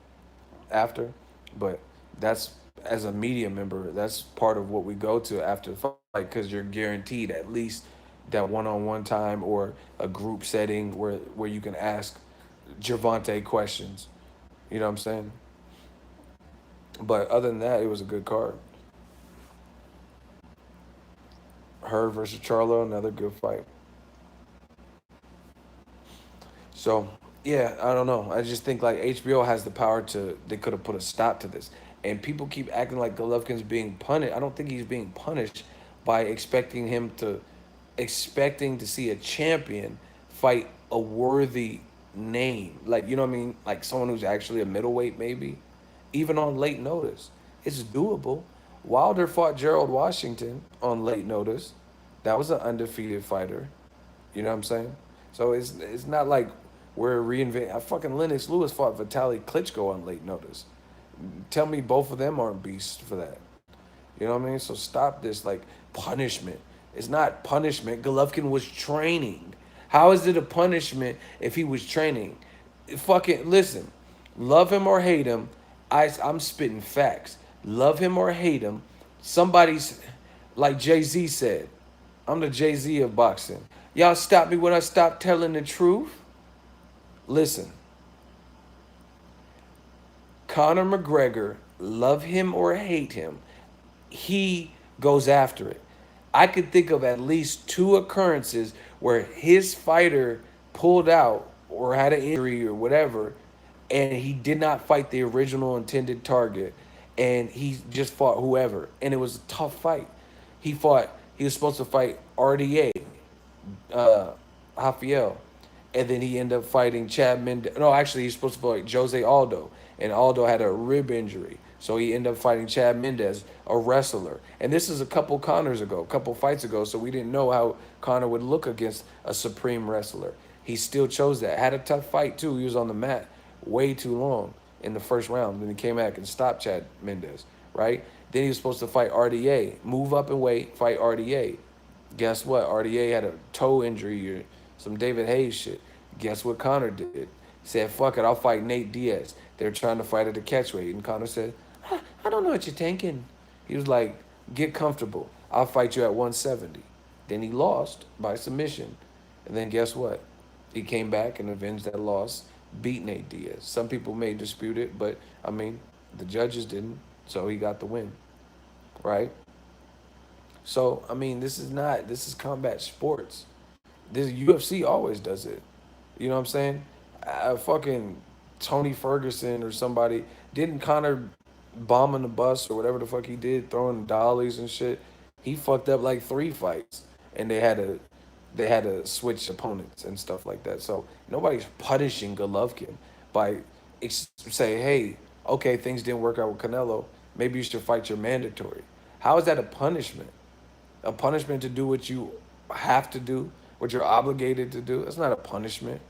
after, but that's, as a media member, that's part of what we go to after the fight because you're guaranteed at least that one-on-one time or a group setting where you can ask Gervonta questions. You know what I'm saying? But other than that, it was a good card. Her versus Charlo, another good fight. So yeah, I don't know. I just think like HBO has the power to. They could have put a stop to this, and people keep acting like Golovkin's being punished. I don't think he's being punished by expecting to see a champion fight a worthy name. Like, you know what I mean? Like someone who's actually a middleweight, maybe, even on late notice. It's doable. Wilder fought Gerald Washington on late notice. That was an undefeated fighter. You know what I'm saying? So it's not like we're reinventing. I fucking Lennox Lewis fought Vitaly Klitschko on late notice. Tell me both of them aren't beasts for that. You know what I mean? So stop this like punishment. It's not punishment. Golovkin was training. How is it a punishment if he was training? Fucking listen. Love him or hate him, I'm spitting facts. Love him or hate him, somebody's like Jay Z said. I'm the Jay Z of boxing. Y'all stop me when I stop telling the truth. Listen, Conor McGregor, love him or hate him, he goes after it. I could think of at least two occurrences where his fighter pulled out or had an injury or whatever, and he did not fight the original intended target, and he just fought whoever, and it was a tough fight. He was supposed to fight RDA, uh, Rafael, and then he ended up fighting Chad Mendez. No, actually, he's supposed to fight Jose Aldo, and Aldo had a rib injury, so he ended up fighting Chad Mendez, a wrestler. And this is a couple Connors ago, a couple fights ago, so we didn't know how Connor would look against a supreme wrestler. He still chose that. Had a tough fight too. He was on the mat way too long in the first round. Then he came back and stopped Chad Mendez, right? Then he was supposed to fight RDA, move up and weight, fight RDA. Guess what? RDA had a toe injury or some David Hayes shit. Guess what Connor did? He said, fuck it, I'll fight Nate Diaz. They were trying to fight at the catchweight. And Connor said, I don't know what you're thinking. He was like, get comfortable. I'll fight you at 170. Then he lost by submission. And then guess what? He came back and avenged that loss, beat Nate Diaz. Some people may dispute it, but I mean, the judges didn't, so he got the win, right? So I mean, this is combat sports. This UFC always does it. You know what I'm saying? Fucking Tony Ferguson or somebody didn't Connor bombing the bus or whatever the fuck he did, throwing dollies and shit. He fucked up like three fights, and they had to switch opponents and stuff like that. So nobody's punishing Golovkin by say, hey, okay, things didn't work out with Canelo. Maybe you should fight your mandatory. How is that a punishment? A punishment to do what you have to do, what you're obligated to do? That's not a punishment.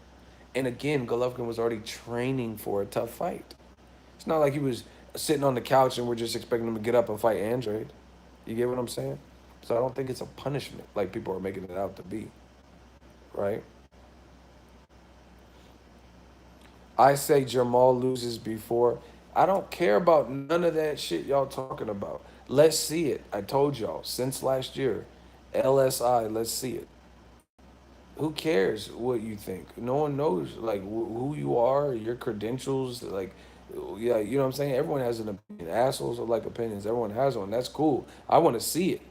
And again, Golovkin was already training for a tough fight. It's not like he was sitting on the couch and we're just expecting him to get up and fight Andrade. You get what I'm saying? So I don't think it's a punishment like people are making it out to be, right? I say Jermall loses before. I don't care about none of that shit y'all talking about. Let's see it. I told y'all since last year. LSI, let's see it. Who cares what you think? No one knows like who you are, your credentials, like yeah, you know what I'm saying? Everyone has an opinion. Assholes are like opinions. Everyone has one. That's cool. I want to see it.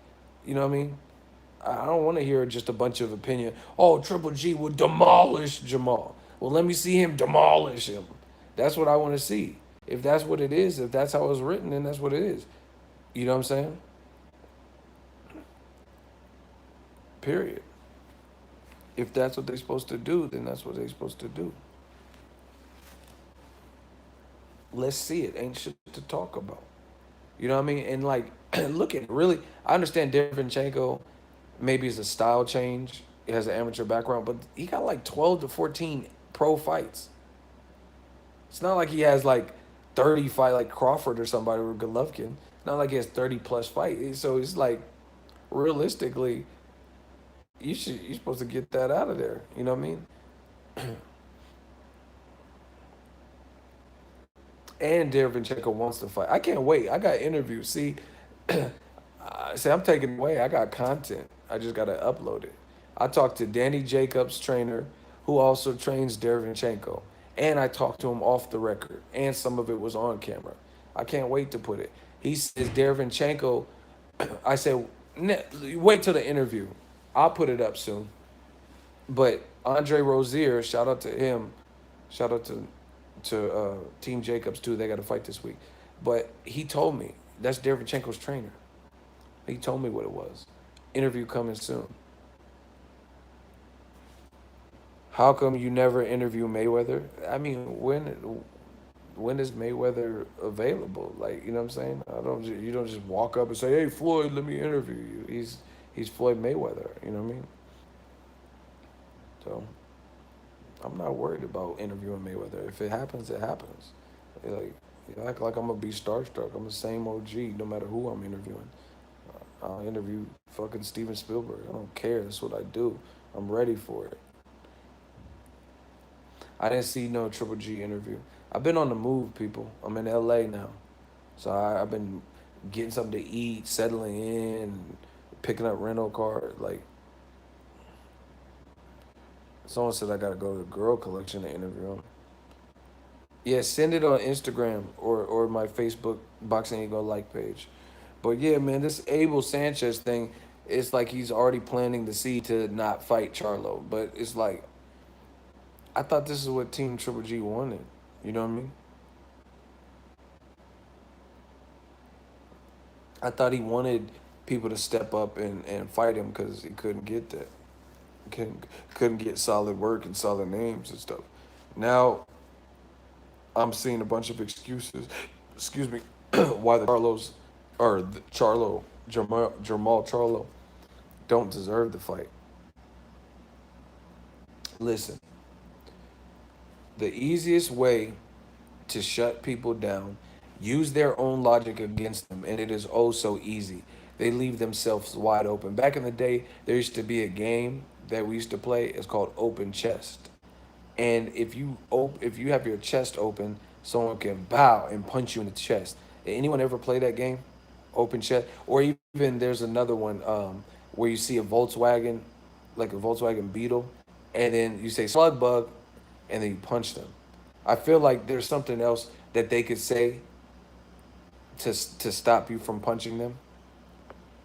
You know what I mean? I don't want to hear just a bunch of opinion. Oh, Triple G would demolish Jamal. Well, let me see him demolish him. That's what I want to see. If that's what it is, if that's how it was written, then that's what it is. You know what I'm saying? Period. If that's what they're supposed to do, then that's what they're supposed to do. Let's see it. Ain't shit to talk about. You know what I mean? And like, look at it. Really, I understand Derevchenko maybe it's a style change. He has an amateur background, but he got like 12 to 14 pro fights. It's not like he has like 30 fight like Crawford or somebody or Golovkin. It's not like he has 30 plus fight. So it's like realistically, you're supposed to get that out of there. You know what I mean? And Derevchenko wants to fight. I can't wait. I got interviews. See, I'm taking it away. I got content. I just gotta upload it. I talked to Danny Jacobs' trainer, who also trains Derevchenko, and I talked to him off the record, and some of it was on camera. I can't wait to put it. He says Derevchenko. I said, wait till the interview. I'll put it up soon. But Andre Rozier, shout out to him, shout out to Team Jacobs too. They got to fight this week. But he told me that's Derevchenko's trainer. He told me what it was. Interview coming soon. How come you never interview Mayweather? I mean, when is Mayweather available? Like, you know what I'm saying? You don't just walk up and say, "Hey Floyd, let me interview you." He's Floyd Mayweather. You know what I mean? So I'm not worried about interviewing Mayweather. If it happens, it happens. Like, you act like I'm gonna be starstruck. I'm the same OG, no matter who I'm interviewing. I'll interview fucking Steven Spielberg. I don't care. That's what I do. I'm ready for it. I didn't see no Triple G interview. I've been on the move, people. I'm in LA now. So I've been getting something to eat, settling in, picking up rental car. Like, someone said I gotta go to the girl collection to interview him. Yeah, send it on Instagram or my Facebook Boxing Ego like page. But yeah, man, this Abel Sanchez thing, it's like he's already planting the seed to not fight Charlo. But it's like, I thought this is what Team Triple G wanted. You know what I mean? I thought he wanted people to step up and fight him because he couldn't get that. Couldn't get solid work and solid names and stuff. Now I'm seeing a bunch of excuses. Excuse me, why the Charlos or the Charlo Jermall Charlo don't deserve the fight. Listen, the easiest way to shut people down, use their own logic against them, and it is oh so easy. They leave themselves wide open. Back in the day, there used to be a game that we used to play. It's called Open Chest. And if you have your chest open, someone can bow and punch you in the chest. Anyone ever play that game? Open chest, or even there's another one where you see a Volkswagen, like a Volkswagen Beetle, and then you say slug bug, and then you punch them. I feel like there's something else that they could say to stop you from punching them.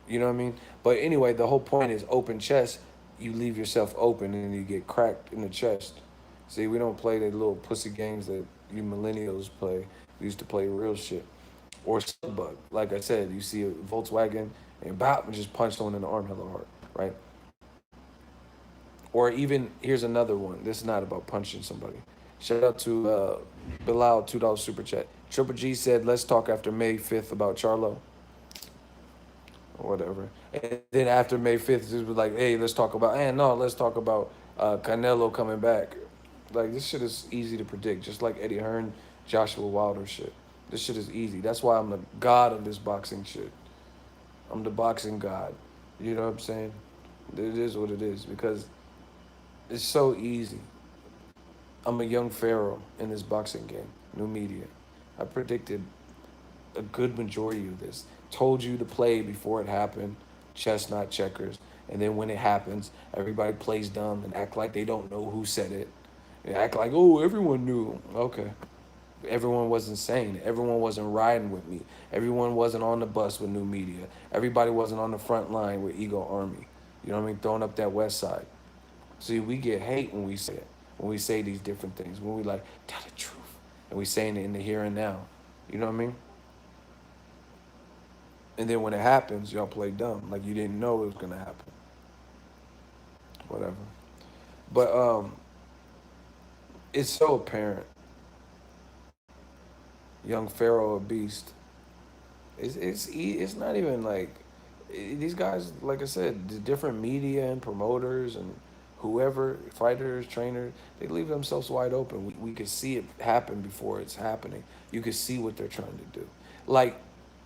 You know what I mean? But anyway, the whole point is open chest. You leave yourself open and you get cracked in the chest. See, we don't play the little pussy games that you millennials play. We used to play real shit. Or bug. Like I said, you see a Volkswagen and bop and just punch someone in the arm hella hard, right? Or even here's another one. This is not about punching somebody. Shout out to Bilal, $2 super chat. Triple G said, "Let's talk after May 5th about Charlo." Or whatever. And then after May 5th, it was like, "Hey, let's talk about." And no, let's talk about Canelo coming back. Like, this shit is easy to predict, just like Eddie Hearn, Joshua Wilder shit. This shit is easy. That's why I'm the god of this boxing shit. I'm the boxing god. You know what I'm saying? It is what it is because it's so easy. I'm a young pharaoh in this boxing game. New media. I predicted a good majority of this. Told you to play before it happened, chess not checkers. And then when it happens, everybody plays dumb and act like they don't know who said it. They act like, oh, everyone knew. Okay. Everyone wasn't saying it. Everyone wasn't riding with me. Everyone wasn't on the bus with new media. Everybody wasn't on the front line with Ego Army. You know what I mean? Throwing up that west side. See, we get hate when we say it. When we say these different things. When we like, tell the truth. And we saying it in the here and now. You know what I mean? And then when it happens, y'all play dumb. Like you didn't know it was gonna happen. Whatever. But it's so apparent. Young Pharaoh, a beast. It's not even like these guys. Like I said, the different media and promoters and whoever fighters, trainers, they leave themselves wide open. We could see it happen before it's happening. You could see what they're trying to do. Like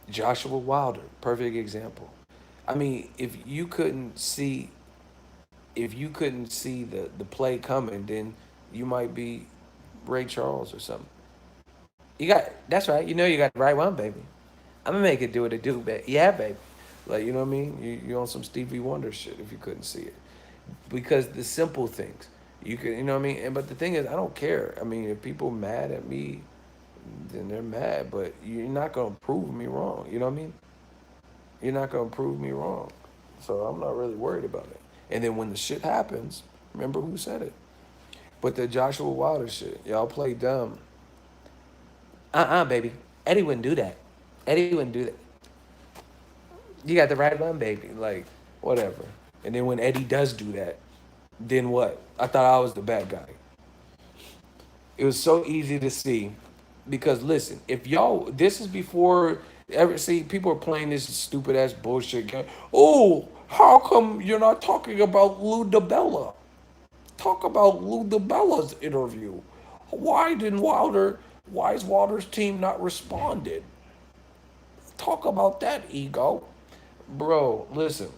Joshua Wilder, perfect example. I mean, if you couldn't see the play coming, then you might be Ray Charles or something. You got that's right. You know you got the right one, baby. I'm gonna make it do what it do, baby. Yeah, baby. Like you know what I mean? You on some Stevie Wonder shit if you couldn't see it, because the simple things you could, you know what I mean. And but the thing is, I don't care. I mean, if people mad at me, then they're mad. But you're not gonna prove me wrong. You know what I mean? You're not gonna prove me wrong. So I'm not really worried about it. And then when the shit happens, remember who said it. But the Joshua Wilder shit, y'all play dumb. Baby. Eddie wouldn't do that. Eddie wouldn't do that. You got the right one, baby. Like, whatever. And then when Eddie does do that, then what? I thought I was the bad guy. It was so easy to see because listen, if y'all, this is before ever see people are playing this stupid ass bullshit game. Oh, how come you're not talking about Lou DiBella? Talk about Lou DiBella's interview. Why didn't Wilder? Why is Wilder's team not responded? Talk about that ego, bro. Listen,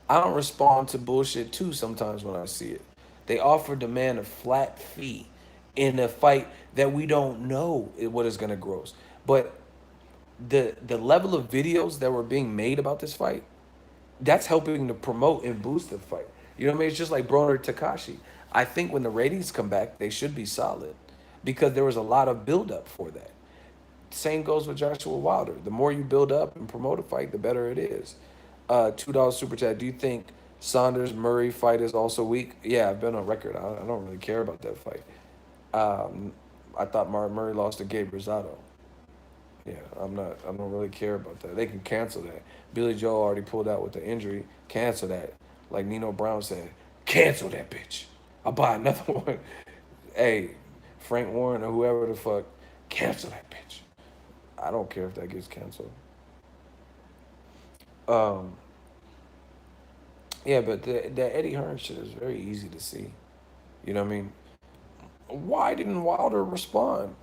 I don't respond to bullshit too sometimes when I see it. They offered the man a flat fee in a fight that we don't know what is going to gross. But the level of videos that were being made about this fight, that's helping to promote and boost the fight. You know what I mean? It's just like Broner Takashi. I think when the ratings come back, they should be solid because there was a lot of buildup for that. Same goes with Joshua Wilder. The more you build up and promote a fight, the better it is. $2 super chat. Do you think Saunders Murray fight is also weak? Yeah, I've been on record. I don't really care about that fight. Um, I thought Martin Murray lost to Gabe Rosado. Yeah, I'm not. I don't really care about that. They can cancel that. Billy Joe already pulled out with the injury. Cancel that. Like Nino Brown said, cancel that bitch. I'll buy another one. Hey, Frank Warren or whoever the fuck, cancel that bitch. I don't care if that gets canceled. Um, yeah, but the Eddie Hearn shit is very easy to see. You know what I mean? Why didn't Wilder respond?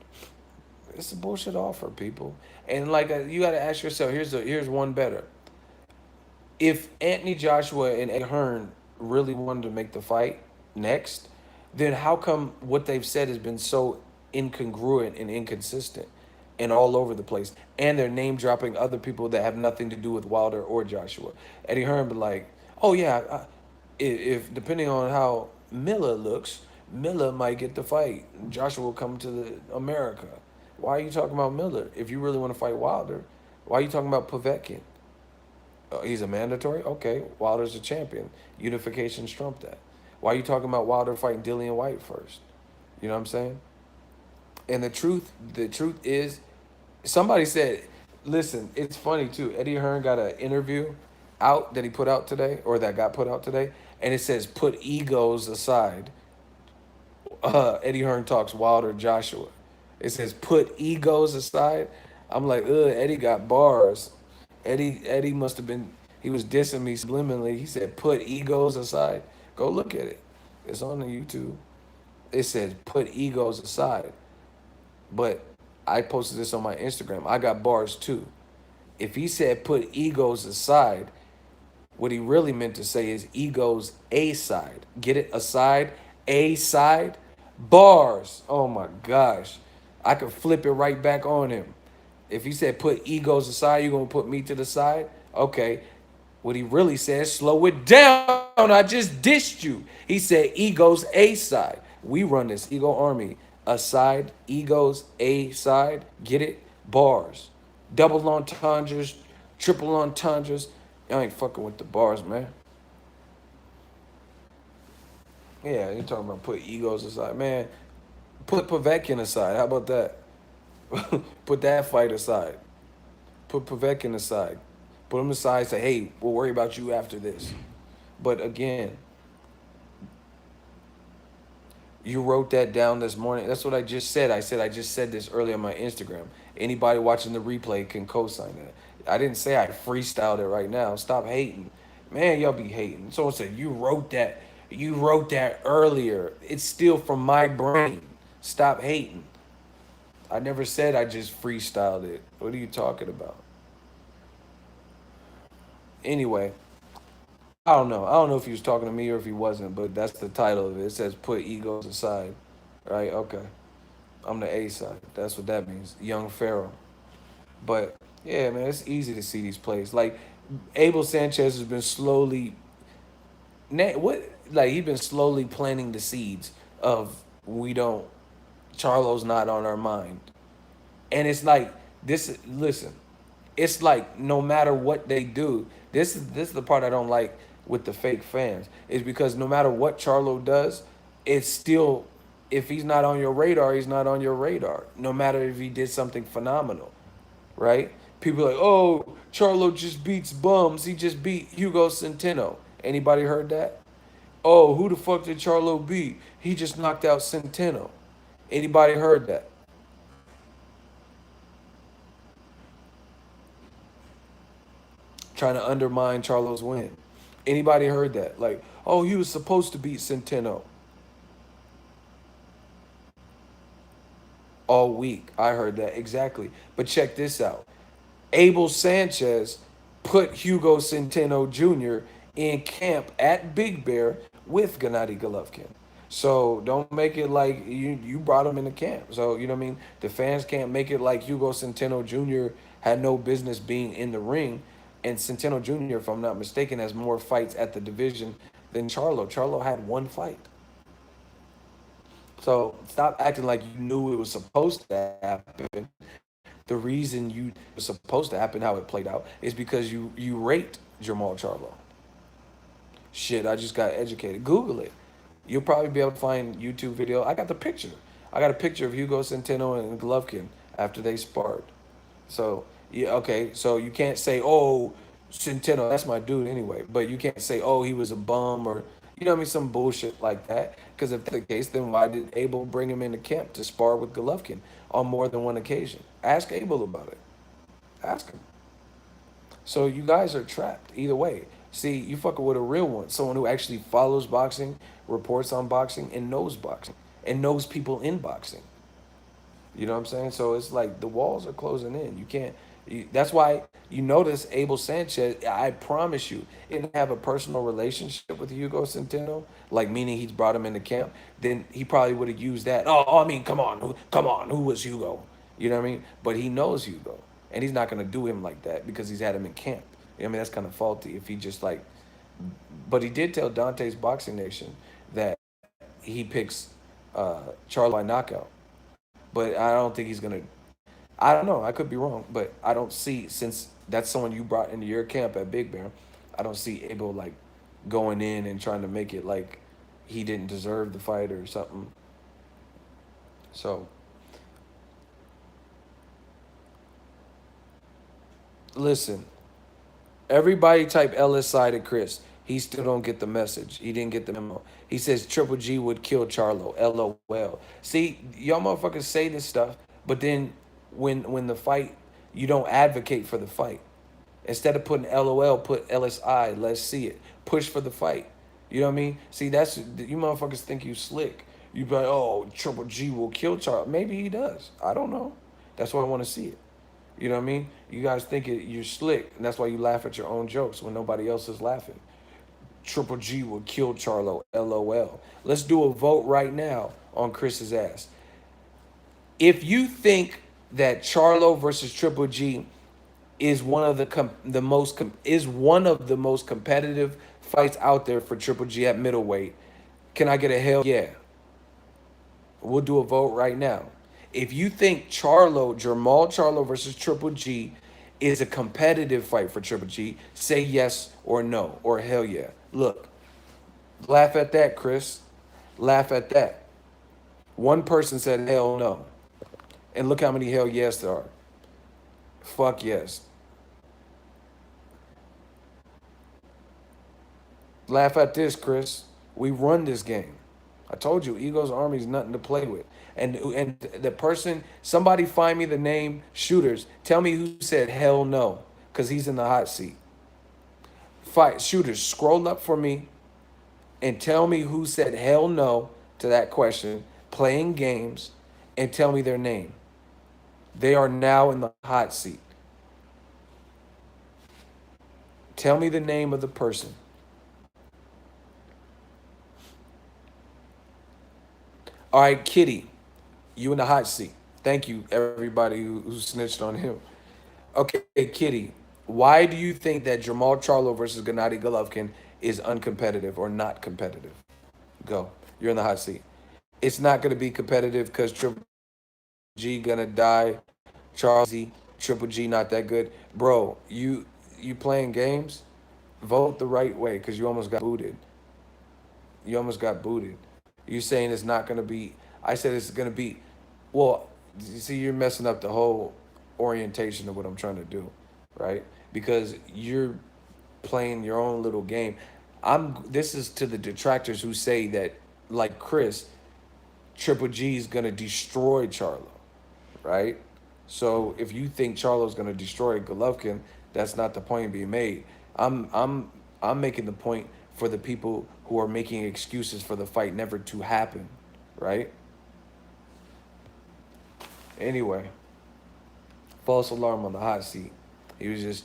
It's a bullshit offer, people. And like you got to ask yourself. Here's one better. If Anthony Joshua and Eddie Hearn really wanted to make the fight next, then how come what they've said has been so incongruent and inconsistent and all over the place? And they're name dropping other people that have nothing to do with Wilder or Joshua. Eddie Hearn be like, oh yeah, if depending on how Miller looks, Miller might get the fight. Joshua will come to America. Why are you talking about Miller? If you really want to fight Wilder, why are you talking about Povetkin? He's a mandatory? Okay. Wilder's a champion. Unification's trumped that. Why are you talking about Wilder fighting Dillian White first? You know what I'm saying? And the truth is, somebody said, listen, it's funny too. Eddie Hearn got an interview out that he put out today, or that got put out today, and it says, put egos aside. Eddie Hearn talks Wilder Joshua. It says, put egos aside. I'm like, ugh, Eddie got bars. Eddie must have been, he was dissing me subliminally. He said, put egos aside. Go look at it. It's on the YouTube. It says, put egos aside. But I posted this on my Instagram. I got bars too. If he said put egos aside, what he really meant to say is egos aside. Get it? Aside, aside, bars. Oh my gosh. I could flip it right back on him. If he said put egos aside, you're going to put me to the side? Okay. What he really said, slow it down. I just dissed you. He said egos aside. We run this ego army. Aside, egos, a side. Get it? Bars. Double entendres, triple entendres. Y'all ain't fucking with the bars, man. Yeah, you talking about put egos aside. Man, put Povetkin aside. How about that? Put that fight aside. Put Povetkin aside. Put him aside. Say, hey, we'll worry about you after this. But again, You wrote that down this morning. That's what I just said. I just said this earlier on my Instagram. Anybody watching the replay can co-sign that. I didn't say I freestyled it right now. Stop hating. Man, y'all be hating. Someone said you wrote that. You wrote that earlier. It's still from my brain. Stop hating. I never said I just freestyled it. What are you talking about? Anyway, I don't know. I don't know if he was talking to me or if he wasn't, but that's the title of it. It says put egos aside. Right? Okay. I'm the A side. That's what that means. Young Pharaoh. But yeah, man, it's easy to see these plays. Like Abel Sanchez has been slowly what like he's been slowly planting the seeds of we don't Charlo's not on our mind. And it's like this listen, it's like no matter what they do, this is the part I don't like with the fake fans, is because no matter what Charlo does, it's still if he's not on your radar, he's not on your radar. No matter if he did something phenomenal, right? People are like, oh, Charlo just beats bums. He just beat Hugo Centeno. Anybody heard that? Oh, who the fuck did Charlo beat? He just knocked out Centeno. Anybody heard that? Trying to undermine Charlo's win. Anybody heard that? Like, oh, he was supposed to beat Centeno all week. I heard that exactly. But check this out. Abel Sanchez put Hugo Centeno Jr. in camp at Big Bear with Gennady Golovkin. So don't make it like you brought him in the camp. So you know what I mean? The fans can't make it like Hugo Centeno Jr. had no business being in the ring. And Centeno Jr., if I'm not mistaken, has more fights at the division than Charlo. Charlo had one fight. So stop acting like you knew it was supposed to happen. The reason you was supposed to happen, how it played out, is because you rate Jermall Charlo. Shit, I just got educated. Google it. You'll probably be able to find YouTube video. I got the picture. I got a picture of Hugo Centeno and Golovkin after they sparred. So yeah, okay. So you can't say, oh, Centeno, that's my dude anyway. But you can't say, oh, he was a bum or you know what I mean, some bullshit like that. Because if that's the case, then why did Abel bring him into camp to spar with Golovkin on more than one occasion? Ask Abel about it. Ask him. So you guys are trapped either way. See, you fucking with a real one, someone who actually follows boxing, reports on boxing, and knows people in boxing. You know what I'm saying? So it's like the walls are closing in. You can't. That's why you notice Abel Sanchez. I promise you, didn't have a personal relationship with Hugo Centeno, like meaning he's brought him into camp. Then he probably would have used that. Oh, I mean, come on, who was Hugo? You know what I mean? But he knows Hugo, and he's not gonna do him like that because he's had him in camp. I mean, that's kind of faulty if he just like. But he did tell Dante's Boxing Nation that he picks Charlo by knockout. But I don't think he's gonna. I don't know. I could be wrong, but I don't see since that's someone you brought into your camp at Big Bear. I don't see Abel like going in and trying to make it like he didn't deserve the fight or something. So listen, everybody type Ellis sided Chris. He still don't get the message. He didn't get the memo. He says Triple G would kill Charlo. LOL. See, y'all motherfuckers say this stuff, but then when the fight, you don't advocate for the fight. Instead of putting LOL, put LSI. Let's see it. Push for the fight. You know what I mean? See, that's you motherfuckers think you slick. You be like, oh, Triple G will kill Charlo. Maybe he does. I don't know. That's why I want to see it. You know what I mean? You guys think you're slick, and that's why you laugh at your own jokes when nobody else is laughing. Triple G would kill Charlo. LOL. Let's do a vote right now on Chris's ass. If you think that Charlo versus Triple G is one of the most is one of the most competitive fights out there for Triple G at middleweight, can I get a hell yeah? We'll do a vote right now. If you think Jermall Charlo versus Triple G is a competitive fight for Triple G, say yes or no or hell yeah. Look, laugh at that, Chris. Laugh at that. One person said hell no. And look how many hell yes there are. Fuck yes. Laugh at this, Chris. We run this game. I told you, Ego's army is nothing to play with. And the person, somebody find me the name shooters. Tell me who said hell no, because he's in the hot seat. Fight shooters, scroll up for me and tell me who said hell no to that question, playing games, and tell me their name. They are now in the hot seat. Tell me the name of the person. All right, Kitty, you in the hot seat. Thank you, everybody who snitched on him. Okay, Kitty, why do you think that Jermall Charlo versus Gennady Golovkin is uncompetitive or not competitive? Go. You're in the hot seat. It's not going to be competitive because Triple G gonna die. Charles, Triple G not that good, bro. You playing games? Vote the right way because you almost got booted. You almost got booted. You saying it's not gonna be? I said it's gonna be. Well, you see, you're messing up the whole orientation of what I'm trying to do, right? Because you're playing your own little game. I'm. This is to the detractors who say that, like Chris, Triple G is gonna destroy Charlo, right? So if you think Charlo's gonna destroy Golovkin, that's not the point being made. I'm making the point for the people who are making excuses for the fight never to happen, right? Anyway, false alarm on the hot seat. He was just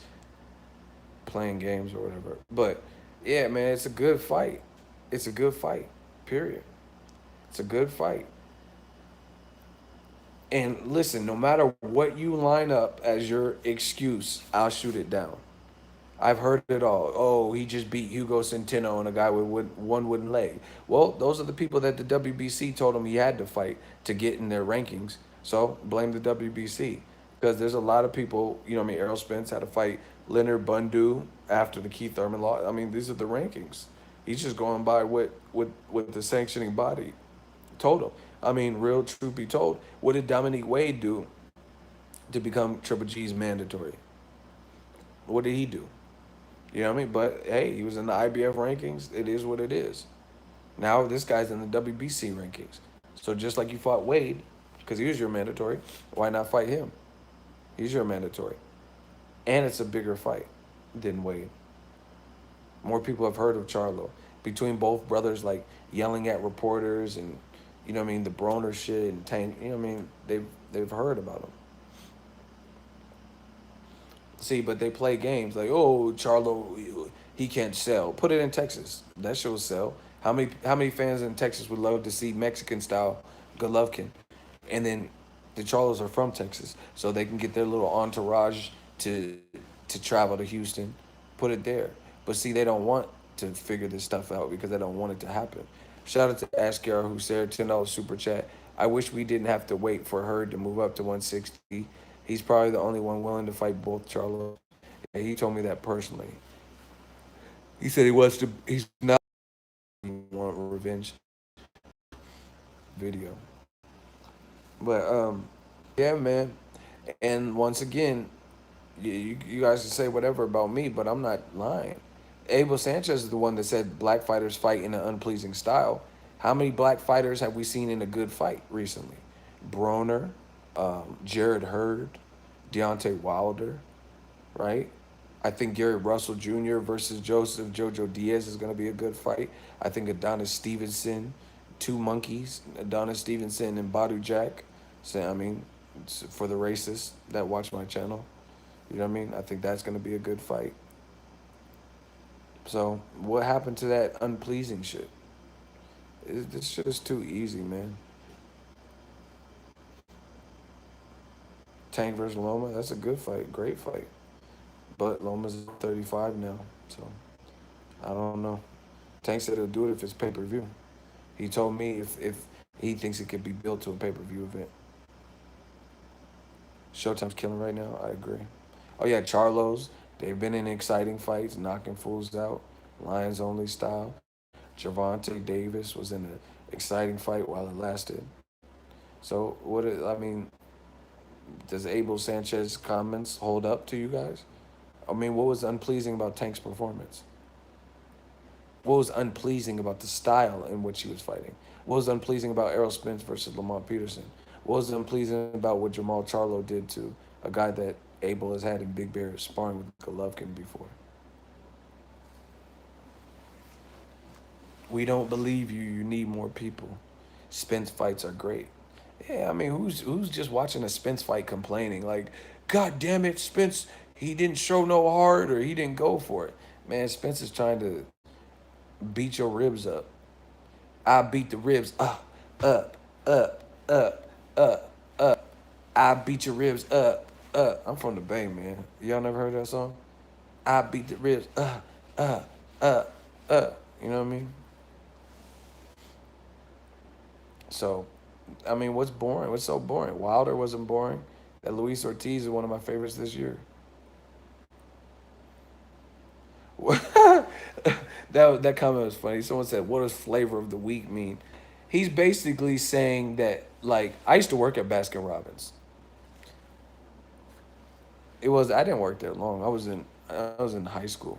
playing games or whatever. But yeah, man, it's a good fight. It's a good fight. Period. It's a good fight. And listen, no matter what you line up as your excuse, I'll shoot it down. I've heard it all. Oh, he just beat Hugo Centeno and a guy with one wooden leg. Well, those are the people that the WBC told him he had to fight to get in their rankings. So blame the WBC because there's a lot of people. You know, I mean, Errol Spence had to fight Leonard Bundu after the Keith Thurman law. I mean, these are the rankings. He's just going by what the sanctioning body told him. I mean, real truth be told, what did Dominique Wade do to become Triple G's mandatory? What did he do? You know what I mean? But hey, he was in the IBF rankings. It is what it is. Now this guy's in the WBC rankings. So just like you fought Wade, because he was your mandatory, why not fight him? He's your mandatory. And it's a bigger fight than Wade. More people have heard of Charlo. Between both brothers, like yelling at reporters and, you know what I mean, the Broner shit and Tank, you know what I mean? They've heard about him. See, but they play games like, oh, Charlo, he can't sell. Put it in Texas. That show will sell. How many fans in Texas would love to see Mexican style Golovkin? And then the Charlos are from Texas, so they can get their little entourage to travel to Houston, put it there. But see, they don't want to figure this stuff out because they don't want it to happen. Shout out to Askar who said $10 super chat. I wish we didn't have to wait for Hurd to move up to 160. He's probably the only one willing to fight both Charlo. Yeah, he told me that personally. He said he wants to. He's not want revenge video. But yeah, man. And once again, you guys can say whatever about me, but I'm not lying. Abel Sanchez is the one that said black fighters fight in an unpleasing style. How many black fighters have we seen in a good fight recently? Broner, Jared Hurd, Deontay Wilder, right? I think Gary Russell Jr. versus Joseph Jojo Diaz is going to be a good fight. I think Adonis Stevenson, two monkeys, Adonis Stevenson and Badu Jack. So, I mean, for the racists that watch my channel, you know what I mean? I think that's going to be a good fight. So, what happened to that unpleasing shit? This shit is too easy, man. Tank versus Loma, that's a good fight, great fight. But Loma's 35 now, so I don't know. Tank said he'll do it if it's pay-per-view. He told me if he thinks it could be built to a pay-per-view event. Showtime's killing right now. I agree. Oh yeah, Charlos. They've been in exciting fights, knocking fools out, Lions only style. Gervonta Davis was in an exciting fight while it lasted. So I mean, does Abel Sanchez comments hold up to you guys? I mean, what was unpleasing about Tank's performance? What was unpleasing about the style in which he was fighting? What was unpleasing about Errol Spence versus Lamont Peterson? What was unpleasing about what Jermall Charlo did to a guy that Abel has had in Big Bear sparring with Golovkin before? We don't believe you. You need more people. Spence fights are great. Yeah, I mean, who's just watching a Spence fight complaining like, God damn it, Spence, he didn't show no heart or he didn't go for it. Man, Spence is trying to beat your ribs up. I beat the ribs up, up, up, up. I beat your ribs up. I'm from the Bay, man. Y'all never heard that song? I beat the ribs uh, uh, You know what I mean? So, I mean, what's boring? What's so boring? Wilder wasn't boring. That Luis Ortiz is one of my favorites this year. That comment was funny. Someone said, "What does flavor of the week mean?" He's basically saying that, like, I used to work at Baskin Robbins. I didn't work there long. I was in high school,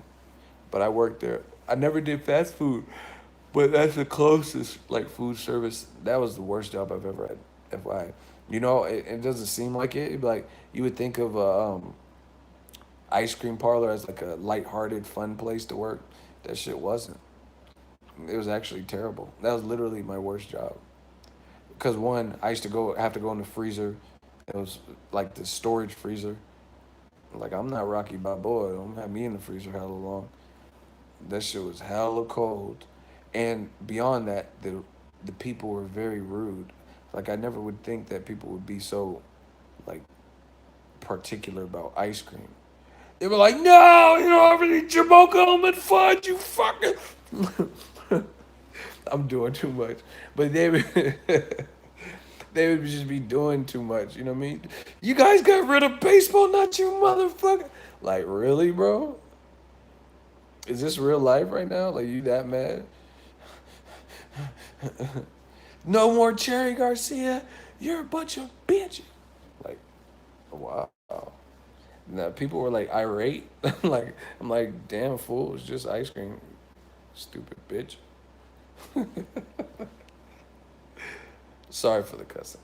but I worked there. I never did fast food, but that's the closest, like, food service. That was the worst job I've ever had. FYI, it doesn't seem like it. It'd be like you would think of a ice cream parlor as like a lighthearted, fun place to work. That shit wasn't. It was actually terrible. That was literally my worst job. Because one, I used to have to go in the freezer. It was like the storage freezer. Like, I'm not Rocky Balboa. Don't have me in the freezer hella long. That shit was hella cold. And beyond that, the people were very rude. Like, I never would think that people would be so, like, particular about ice cream. They were like, no, you don't have any Jamocha almond fudge, you fucking. I'm doing too much. But they would, they would just be doing too much. You know what I mean? You guys got rid of baseball, not you motherfucker. Like, really, bro? Is this real life right now? Like, you that mad? No more Cherry Garcia. You're a bunch of bitches. Like, wow. Now people were like irate. I'm like, damn fool, it's just ice cream. Stupid bitch. Sorry for the cussing.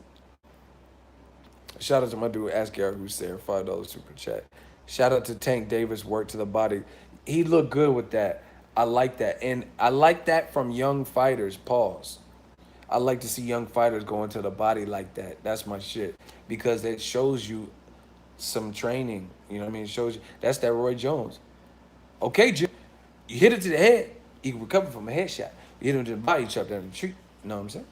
Shout out to my dude Askiar who said $5 super chat. Shout out to Tank Davis, work to the body. He looked good with that. I like that. And I like that from young fighters. Pause. I like to see young fighters go into the body like that. That's my shit. Because it shows you some training. You know what I mean? It shows you that's that Roy Jones. Okay, Jim. You hit it to the head, you can recover from a headshot. You hit him to the body, you chop down the tree. You know what I'm saying?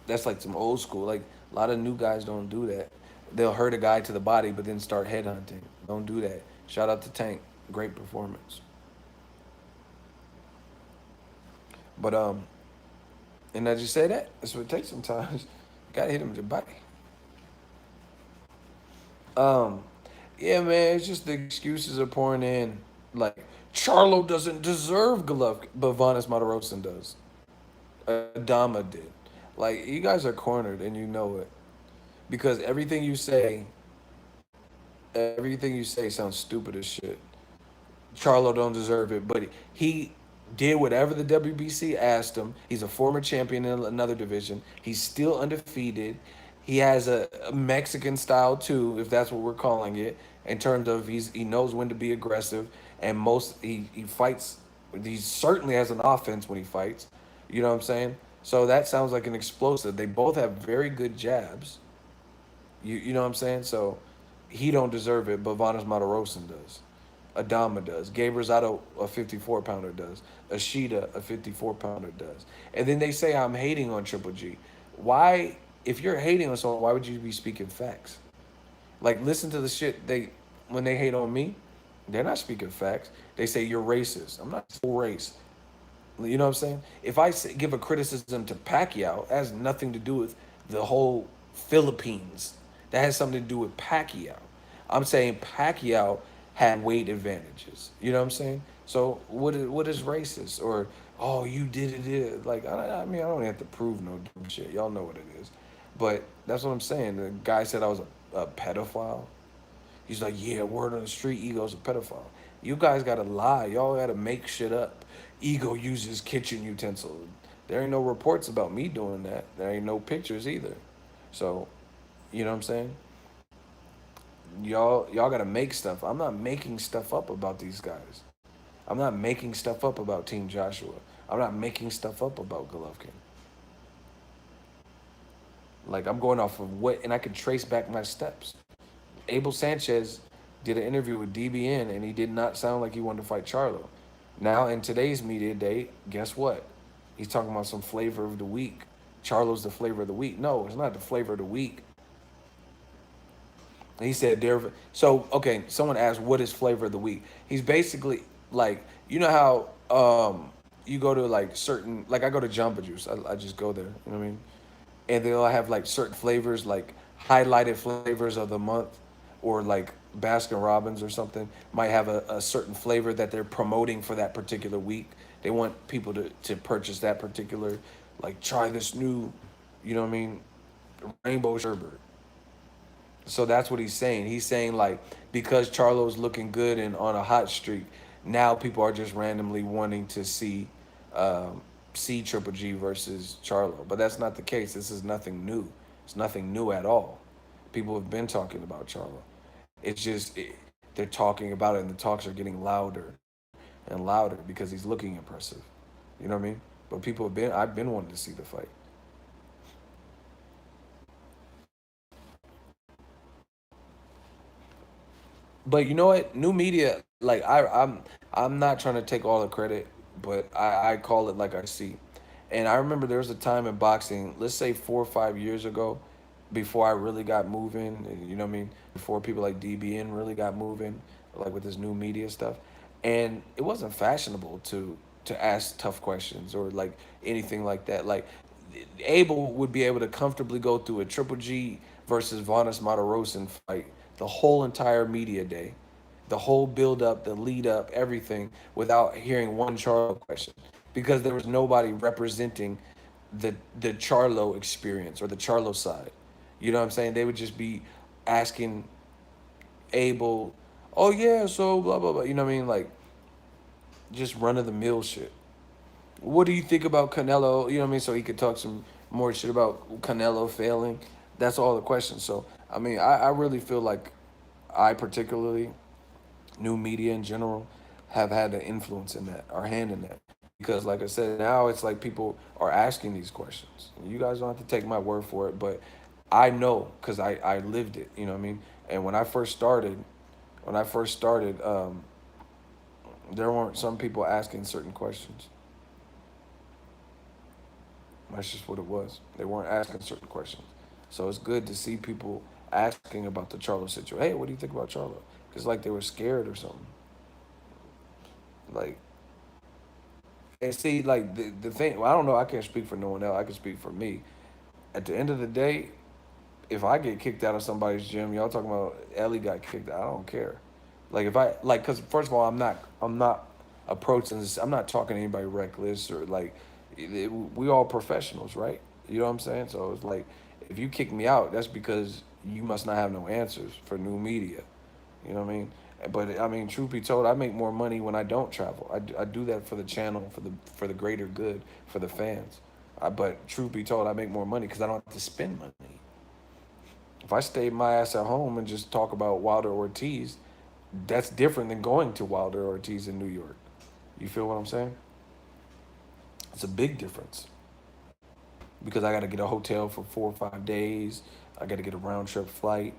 That's like some old school. Like, a lot of new guys don't do that. They'll hurt a guy to the body, but then start headhunting. Don't do that. Shout out to Tank. Great performance. But and as you say that, that's what it takes sometimes. You gotta hit him with your body. Um, yeah, man, it's just the excuses are pouring in. Like, Charlo doesn't deserve Golovkin, but Vanes Martirosyan does. Adama did. Like, you guys are cornered and you know it. Because everything you say sounds stupid as shit. Charlo don't deserve it, but he did whatever the WBC asked him. He's a former champion in another division. He's still undefeated. He has a Mexican style too, if that's what we're calling it, in terms of he knows when to be aggressive and he fights. He certainly has an offense when he fights. You know what I'm saying? So that sounds like an explosive. They both have very good jabs. You know what I'm saying? So he don't deserve it, but Vanes Martirosyan does. Adama does. Gabe Rosado, a 54-pounder, does. Ashita, a 54-pounder, does. And then they say I'm hating on Triple G. Why, if you're hating on someone, why would you be speaking facts? Like, listen to the shit when they hate on me, they're not speaking facts. They say you're racist. I'm not full race. You know what I'm saying? If I give a criticism to Pacquiao, it has nothing to do with the whole Philippines. That has something to do with Pacquiao. I'm saying Pacquiao had weight advantages. You know what I'm saying? So what is racist? Or, oh, you did it. Like, I mean, I don't have to prove no dumb shit. Y'all know what it is. But that's what I'm saying. The guy said I was a pedophile. He's like, yeah, word on the street, Ego's a pedophile. You guys gotta lie. Y'all gotta make shit up. Ego uses kitchen utensil. There ain't no reports about me doing that. There ain't no pictures either. So, you know what I'm saying? Y'all gotta make stuff. I'm not making stuff up about these guys. I'm not making stuff up about Team Joshua. I'm not making stuff up about Golovkin. Like I'm going off of what, and I can trace back my steps. Abel Sanchez did an interview with DBN, and he did not sound like he wanted to fight Charlo. Now in today's media day, guess what? He's talking about some flavor of the week. Charlo's the flavor of the week. No, it's not the flavor of the week. He said there. So okay, someone asked what is flavor of the week. He's basically like, you know how you go to like certain, like I go to Jamba Juice. I just go there. You know what I mean? And they'll have like certain flavors, like highlighted flavors of the month, or like Baskin Robbins or something might have a certain flavor that they're promoting for that particular week. They want people to purchase that particular, like try this new, you know what I mean, rainbow sherbet. So that's what he's saying. He's saying like because Charlo's looking good and on a hot streak, now people are just randomly wanting to um, see Triple G versus Charlo. But that's not the case. This is nothing new. It's nothing new at all. People have been talking about Charlo. It's just they're talking about it, and the talks are getting louder and louder because he's looking impressive. You know what I mean? But people have been. I've been wanting to see the fight. But you know what? New media, like I'm not trying to take all the credit, but I call it like I see. And I remember there was a time in boxing, let's say 4 or 5 years ago, before I really got moving, you know what I mean? Before people like DBN really got moving, like with this new media stuff. And it wasn't fashionable to ask tough questions or like anything like that. Like Abel would be able to comfortably go through a Triple G versus Vanas Matarosen fight the whole entire media day, the whole build up, the lead up, everything without hearing one Charlo question because there was nobody representing the Charlo experience or the Charlo side. You know what I'm saying? They would just be asking Abel, "Oh yeah, so blah blah blah." You know what I mean? Like just run of the mill shit. What do you think about Canelo? You know what I mean? So he could talk some more shit about Canelo failing. That's all the questions. So I mean, I really feel like I particularly, new media in general, have had an influence in that, or hand in that. Because like I said, now it's like people are asking these questions. You guys don't have to take my word for it, but I know because I lived it. You know what I mean? And when I first started, there weren't some people asking certain questions. That's just what it was. They weren't asking certain questions. So it's good to see people asking about the Charlo situation. Hey, what do you think about Charlo? It's like they were scared or something. Like, and see, like the thing, well, I don't know. I can't speak for no one else. I can speak for me. At the end of the day, if I get kicked out of somebody's gym, y'all talking about Ellie got kicked out. I don't care. Like if I like, cause first of all, I'm not approaching this. I'm not talking to anybody reckless or like, we all professionals, right? You know what I'm saying? So it's like, if you kick me out, that's because you must not have no answers for new media. You know what I mean? But I mean, truth be told, I make more money when I don't travel. I do that for the channel, for the greater good, for the fans. But truth be told, I make more money because I don't have to spend money. If I stayed my ass at home and just talk about Wilder Ortiz, that's different than going to Wilder Ortiz in New York. You feel what I'm saying? It's a big difference because I got to get a hotel for 4 or 5 days. I got to get a round trip flight.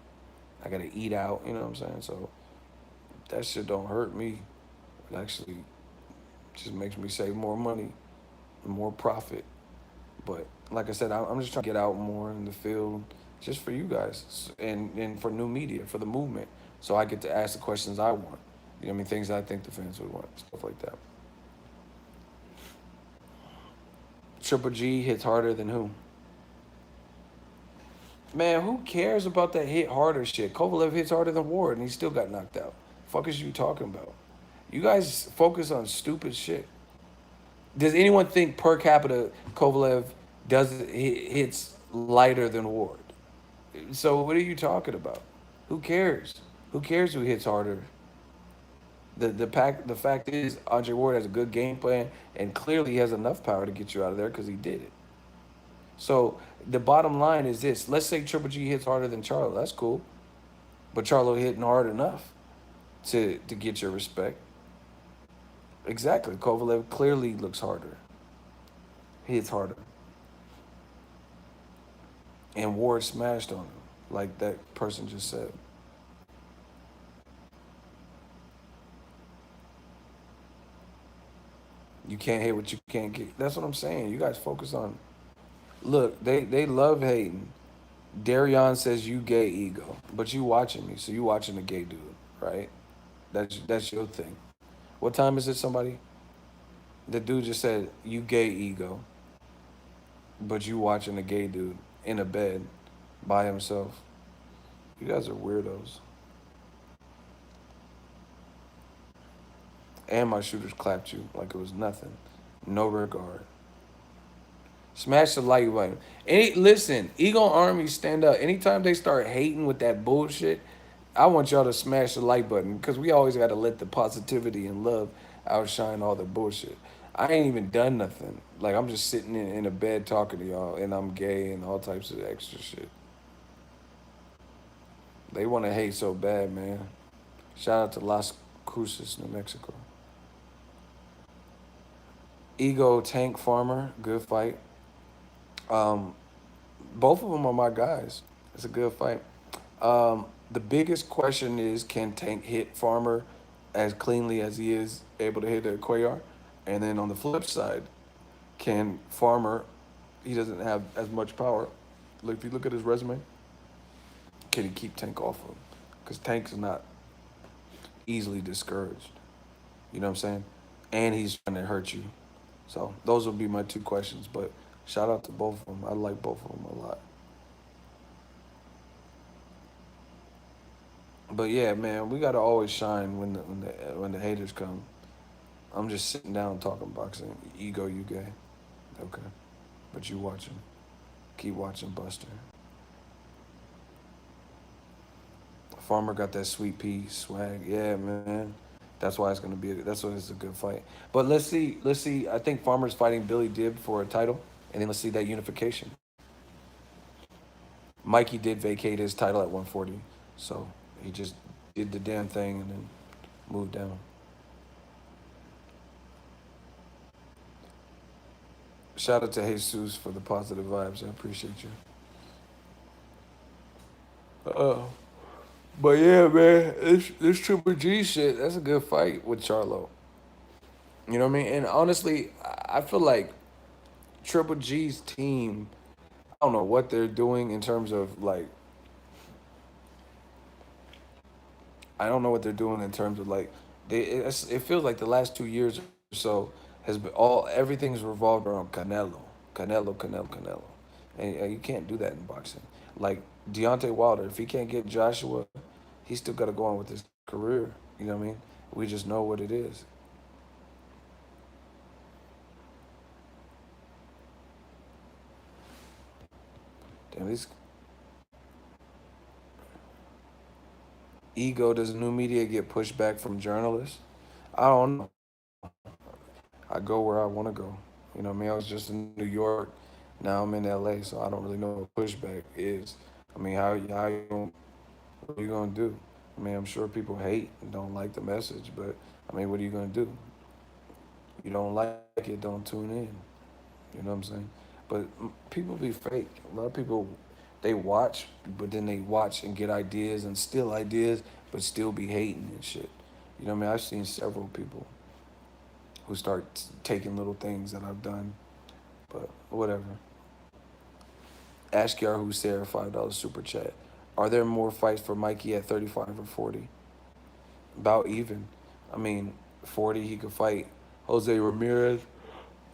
I got to eat out. You know what I'm saying? So that shit don't hurt me. It actually just makes me save more money, more profit. But like I said, I'm just trying to get out more in the field, just for you guys and for new media, for the movement, so I get to ask the questions I want. You know what I mean? Things I think the fans would want, stuff like that. Triple G hits harder than who? Man, who cares about that hit harder shit? Kovalev hits harder than Ward, and he still got knocked out. Fuck is you talking about? You guys focus on stupid shit. Does anyone think per capita Kovalev does hits lighter than Ward? So what are you talking about? Who cares? Who cares who hits harder? The fact is Andre Ward has a good game plan, and clearly he has enough power to get you out of there because he did it. So the bottom line is this: let's say Triple G hits harder than Charlo. That's cool, but Charlo hitting hard enough to get your respect. Exactly. Kovalev clearly looks harder. He hits harder, and Ward smashed on him, like that person just said. You can't hate what you can't get. That's what I'm saying. You guys focus on. Look, they love hating. Darion says you gay ego, but you watching me, so you watching a gay dude, right? That's your thing. What time is it? Somebody, the dude just said you gay ego, but you watching a gay dude in a bed by himself. You guys are weirdos. And my shooters clapped you like it was nothing, no regard. Smash the like button. Listen, Ego Army stand up. Anytime they start hating with that bullshit, I want y'all to smash the like button because we always got to let the positivity and love outshine all the bullshit. I ain't even done nothing. Like I'm just sitting in a bed talking to y'all, and I'm gay and all types of extra shit. They want to hate so bad, man. Shout out to Las Cruces, New Mexico. Ego Tank Farmer, good fight. Um, both of them are my guys. It's a good fight. The biggest question is, can Tank hit Farmer as cleanly as he is able to hit a Cuellar? And then on the flip side, can Farmer, he doesn't have as much power. Look, if you look at his resume, can he keep Tank off him? Because Tank's not easily discouraged. You know what I'm saying? And he's trying to hurt you. So those would be my two questions. But shout out to both of them. I like both of them a lot. But yeah, man, we gotta always shine when the haters come. I'm just sitting down talking boxing. Ego, you gay? Okay, but you watching? Keep watching, Buster. Farmer got that sweet pea swag. Yeah, man. That's why it's gonna be. That's why it's a good fight. But let's see. Let's see. I think Farmer's fighting Billy Dib for a title, and then let's see that unification. Mikey did vacate his title at 140, so he just did the damn thing and then moved down. Shout out to Jesus for the positive vibes. I appreciate you. Uh, but yeah, man, this Triple G shit, that's a good fight with Charlo. You know what I mean? And honestly, I feel like Triple G's team, I don't know what they're doing in terms of like, I don't know what they're doing in terms of like, it feels like the last 2 years or so has been everything's revolved around Canelo, Canelo, and you can't do that in boxing. Like Deontay Wilder, if he can't get Joshua, he's still got to go on with his career. You know what I mean? We just know what it is. Damn, this ego, does new media get pushed back from journalists? I don't know. I go where I want to go. You know what I mean? I was just in New York. Now I'm in LA, so I don't really know what pushback is. I mean, what are you gonna do? I mean, I'm sure people hate and don't like the message, but I mean, what are you gonna do? You don't like it, don't tune in. You know what I'm saying? But people be fake. A lot of people, they watch, but then they watch and get ideas and steal ideas, but still be hating and shit. You know what I mean? I've seen several people who start taking little things that I've done, but whatever. Ask Yar Hussein, $5 super chat. Are there more fights for Mikey at 35 or 40? About even. I mean, 40 he could fight Jose Ramirez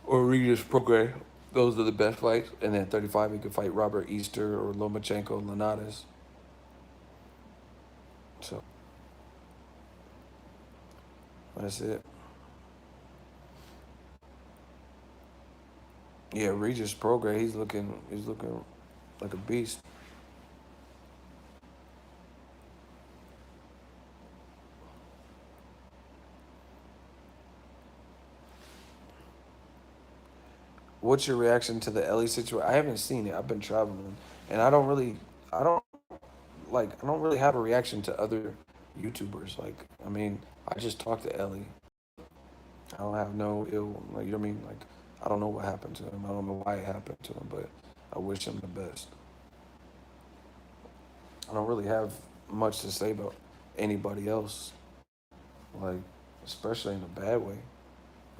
or Regis Prograis. Those are the best fights. And then 35 he could fight Robert Easter or Lomachenko Linares. So that's it. Yeah, Regis Prograis, he's looking like a beast. what's your reaction to the Ellie situation? I haven't seen it. I've been traveling, and I don't really have a reaction to other YouTubers. Like, I mean, I just talked to Ellie. I don't have no ill, like, you know what I mean? Like, I don't know what happened to him. I don't know why it happened to him, but I wish him the best. I don't really have much to say about anybody else, like, especially in a bad way.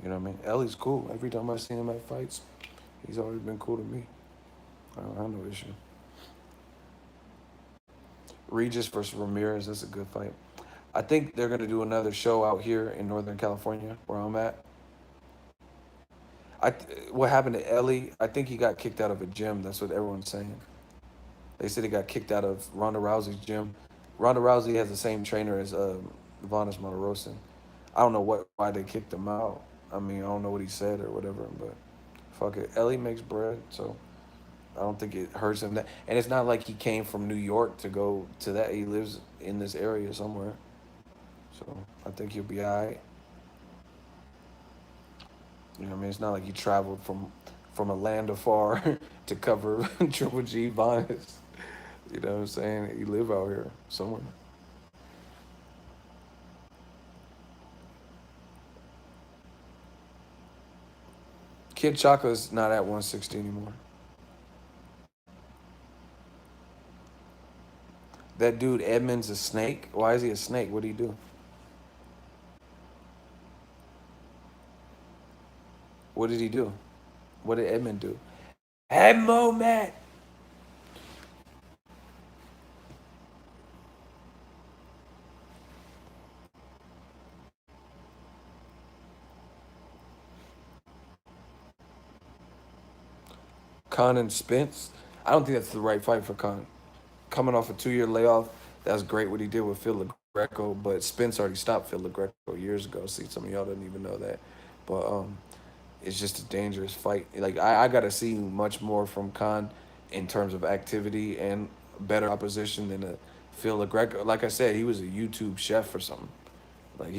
You know what I mean? Ellie's cool. Every time I've seen him at fights, he's always been cool to me. I don't have no issue. Regis versus Ramirez, that's a good fight. I think they're gonna do another show out here in Northern California, where I'm at. What happened to Ellie? I think he got kicked out of a gym. That's what everyone's saying. They said he got kicked out of Ronda Rousey's gym. Ronda Rousey has the same trainer as Vanes Monterosa. I don't know why they kicked him out. I mean, I don't know what he said or whatever, but fuck it. Ellie makes bread, so I don't think it hurts him that. And it's not like he came from New York to go to that. He lives in this area somewhere, so I think he'll be all right. You know what I mean? It's not like he traveled from a land afar to cover Triple G Vanes. You know what I'm saying? He live out here somewhere. Kid Chaka's not at 160 anymore. That dude Edmonds a snake. Why is he a snake? What did he do? What did he do? What did Edmund do? Edmo Matt. Khan and Spence. I don't think that's the right fight for Khan. Coming off a 2 year layoff, that's great what he did with Phil Greco, but Spence already stopped Phil Greco years ago. See, some of y'all didn't even know that. But it's just a dangerous fight. Like I gotta see much more from Khan in terms of activity and better opposition than a Phil Greco. Like I said, he was a YouTube chef or something. Like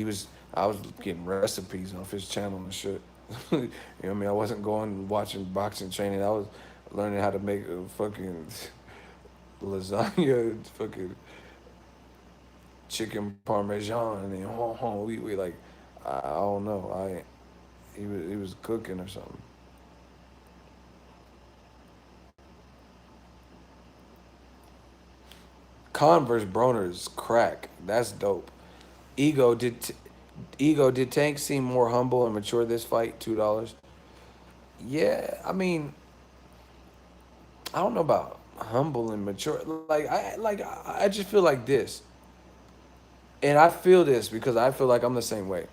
I was getting recipes off his channel and shit. You know what I mean? I wasn't going watching boxing training. I was learning how to make a fucking lasagna, fucking chicken parmesan, and then we like I don't know. He was cooking or something. Converse Broner is crack. That's dope. Ego did. Ego did Tank seem more humble and mature this fight? $2. Yeah, I mean, I don't know about humble and mature. I just feel like this, and I feel this because I feel like I'm the same way.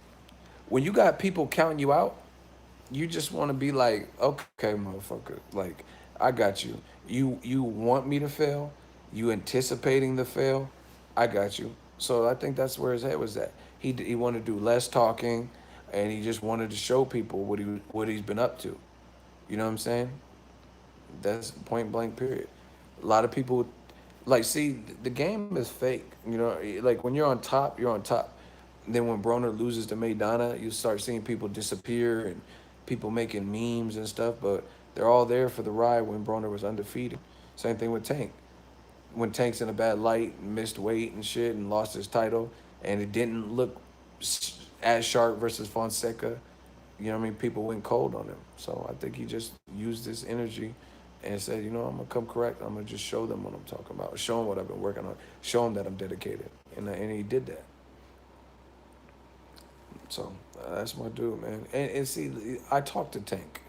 When you got people counting you out, you just want to be like, okay, motherfucker, like I got you. You want me to fail? You anticipating the fail? I got you. So I think that's where his head was at. He wanted to do less talking, and he just wanted to show people what he's been up to. You know what I'm saying? That's point blank period. A lot of people like see the game is fake. You know, like when you're on top, you're on top. Then when Broner loses to Maidana, you start seeing people disappear and people making memes and stuff. But they're all there for the ride when Broner was undefeated. Same thing with Tank. When Tank's in a bad light, missed weight and shit, and lost his title, and it didn't look as sharp versus Fonseca. You know what I mean? People went cold on him. So I think he just used this energy and said, you know, I'm gonna come correct. I'm gonna just show them what I'm talking about. Show them what I've been working on. Show them that I'm dedicated, and he did that. So that's my dude, man. And see, I talked to Tank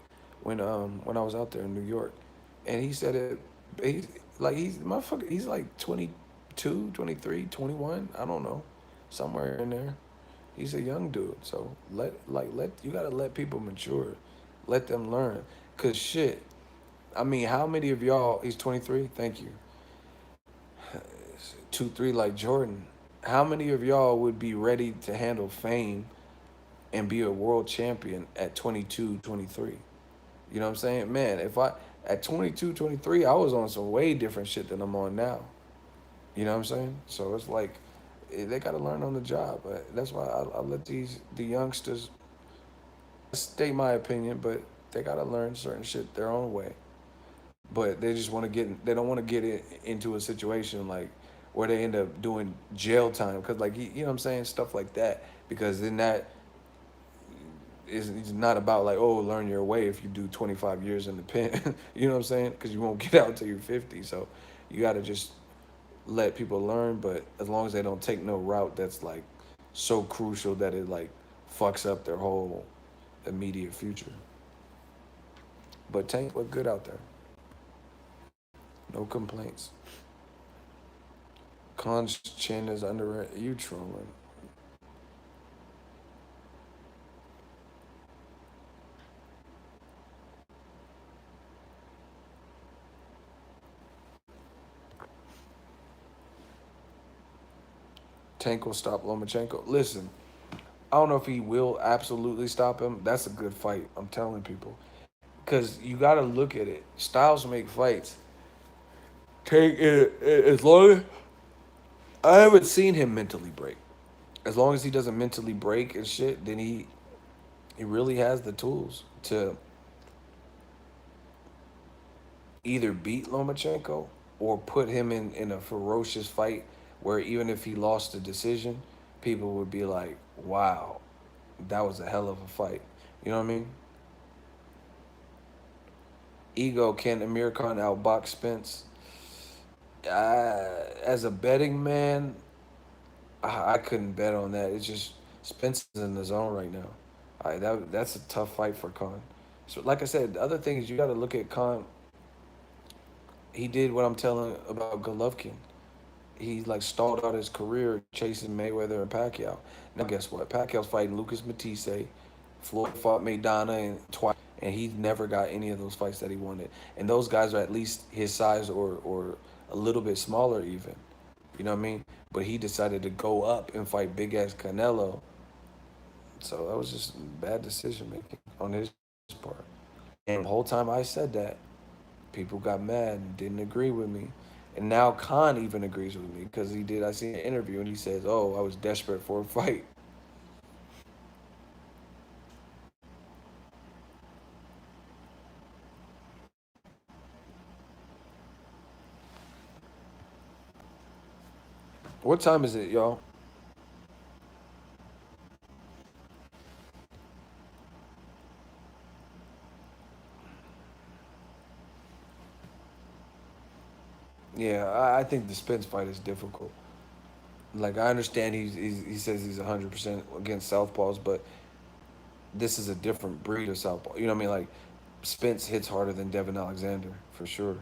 when I was out there in New York, and he said it. He like he's motherfucker. He's like 22, 23, 21. I don't know, somewhere in there. He's a young dude. So let you gotta let people mature, let them learn. Cause shit, I mean, how many of y'all? He's 23. Thank you. 2, 3 like Jordan. How many of y'all would be ready to handle fame and be a world champion at 22, 23? You know what I'm saying? Man, if I at 22, 23, I was on some way different shit than I'm on now. You know what I'm saying? So it's like they got to learn on the job. That's why I let the youngsters state my opinion, but They gotta learn certain shit their own way. But they just want to get. They don't want to get it into a situation like where they end up doing jail time because like you know what I'm saying, stuff like that. Because then that is it's not about like, oh, learn your way if you do 25 years in the pen. You know what I'm saying? Because you won't get out until you're 50. So you got to just let people learn, but as long as they don't take no route that's like so crucial that it like fucks up their whole immediate future. But Tank looked good out there. No complaints. Khan's chin is under it. You trolling. Tank will stop Lomachenko. Listen, I don't know if he will absolutely stop him. That's a good fight. I'm telling people. Because you got to look at it. Styles make fights. Tank, as long as I haven't seen him mentally break. As long as he doesn't mentally break and shit, then he really has the tools to either beat Lomachenko or put him in a ferocious fight where even if he lost the decision, people would be like, wow, that was a hell of a fight. You know what I mean? Ego, can Amir Khan outbox Spence? As a betting man, I couldn't bet on that. It's just Spence is in the zone right now. That's a tough fight for Khan. So, like I said, the other thing is you got to look at Khan. He did what I'm telling about Golovkin. He like stalled out his career chasing Mayweather and Pacquiao. Now guess what? Pacquiao's fighting Lucas Matisse. Floyd fought Maidana and twice, and he never got any of those fights that he wanted. And those guys are at least his size or a little bit smaller even. You know what I mean? But he decided to go up and fight big ass Canelo. So that was just bad decision making on his part. And the whole time I said that, people got mad and didn't agree with me. And now Khan even agrees with me because he did. I seen an interview and he says, "Oh, I was desperate for a fight." What time is it, y'all? Yeah, I think the Spence fight is difficult. Like I understand he says he's 100% against southpaws, but this is a different breed of southpaw. You know what I mean? Like Spence hits harder than Devin Alexander for sure.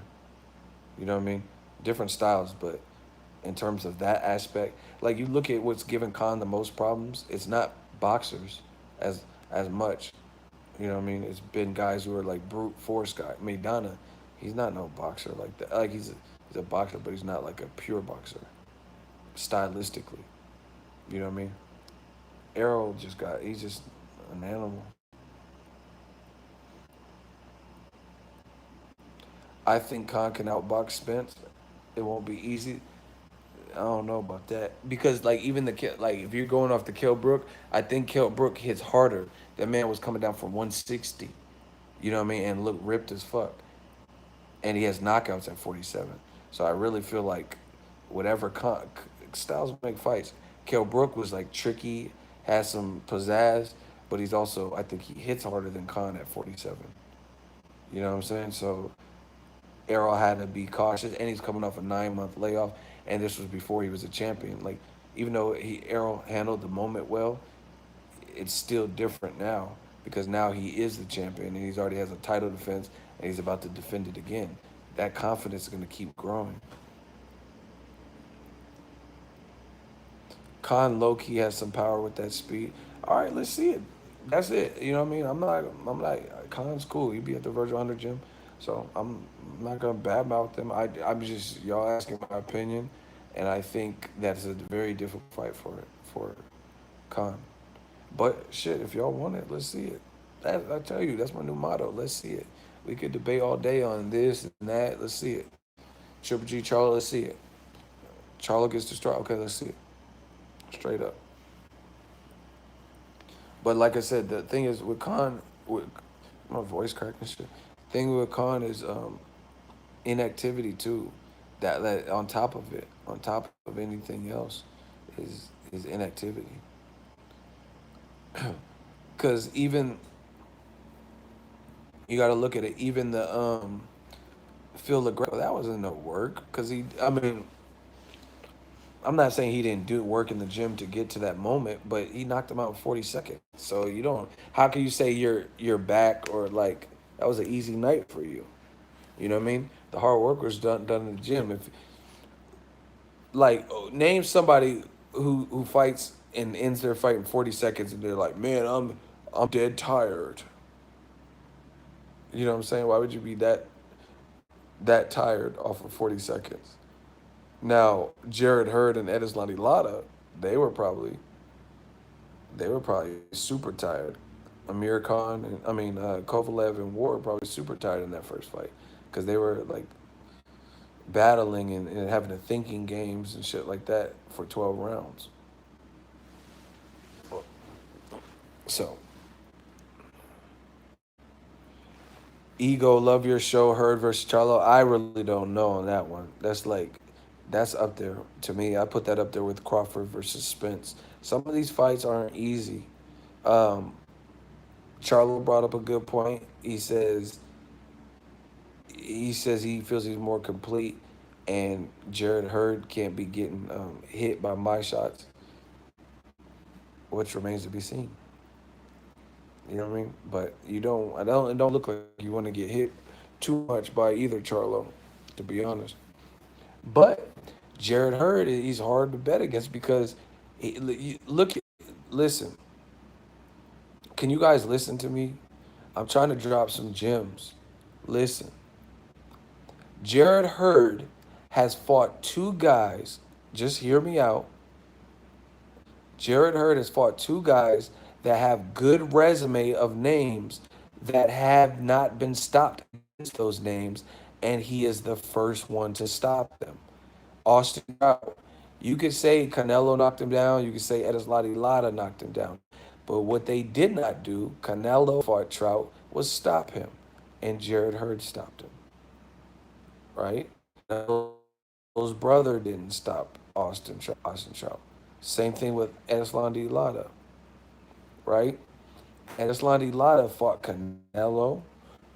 You know what I mean? Different styles, but in terms of that aspect, like you look at what's given Khan the most problems, it's not boxers as as much. You know what I mean? It's been guys who are like brute force guy. Maidana, he's not no boxer like that. Like he's a boxer, but he's not like a pure boxer stylistically. You know what I mean? Errol just got he's just an animal. I think Khan can outbox Spence. It won't be easy. I don't know about that because like even like if you're going off the Kell Brook, I think Kell Brook hits harder. That man was coming down from 160. You know what I mean? And look ripped as fuck. And he has knockouts at 47. So I really feel like whatever Styles make fights. Kell Brook was like tricky, has some pizzazz, but he's also I think he hits harder than Khan at 47. You know what I'm saying? So Errol had to be cautious, and he's coming off a 9 month layoff, and this was before he was a champion. Like even though Errol handled the moment well, it's still different now because now he is the champion and he's already has a title defense and he's about to defend it again. That confidence is going to keep growing. Khan low key has some power with that speed. All right, let's see it. That's it. You know what I mean? I'm like Khan's cool. He be at the Virgil Hunter gym, so I'm not gonna badmouth him. I'm just y'all asking my opinion, and I think that's a very difficult fight for Khan. But shit, if y'all want it, let's see it. I tell you, that's my new motto. Let's see it. We could debate all day on this and that. Let's see it. Triple G Charlo, let's see it. Charlo gets destroyed. Okay, let's see it. Straight up. But like I said, the thing is with Khan, My voice cracking shit. Thing with Khan is inactivity too. That on top of it, on top of anything else, is inactivity. Cause even you got to look at it. Even the Phil LeGrand, that wasn't no work. Cause he, I mean, I'm not saying he didn't do work in the gym to get to that moment, but he knocked him out in 40 seconds. So you don't. How can you say you're back or like that was an easy night for you? You know what I mean? The hard work was done in the gym. If like name somebody who fights and ends their fight in 40 seconds and they're like, man, I'm dead tired. You know what I'm saying? Why would you be that tired off of 40 seconds? Now, Jared Hurd and Edislandi Lada, they were probably they were probably super tired. Amir Khan and Kovalev and Ward were probably super tired in that first fight because they were like battling and having to thinking games and shit like that for 12 rounds. So, Ego, love your show, Hurd versus Charlo. I really don't know on that one. That's up there to me. I put that up there with Crawford versus Spence. Some of these fights aren't easy. Um, Charlo brought up a good point. He says he feels he's more complete, and Jared Hurd can't be getting hit by my shots, which remains to be seen. You know what I mean? But you don't. I don't. It don't look like you want to get hit too much by either Charlo, to be honest. But Jared Hurd, he's hard to bet against because look, listen. Can you guys listen to me? I'm trying to drop some gems. Listen, Jared Hurd has fought two guys. Just hear me out. Jared Hurd has fought two guys that have good resume of names that have not been stopped against those names, and he is the first one to stop them. Austin Trout. You could say Canelo knocked him down. You could say Edislati Lada knocked him down. But what they did not do, Canelo fought Trout, was stop him. And Jared Hurd stopped him, right? Canelo's brother didn't stop Austin Trout. Same thing with Edislandi Lada, right? Edislandi Lada fought Canelo,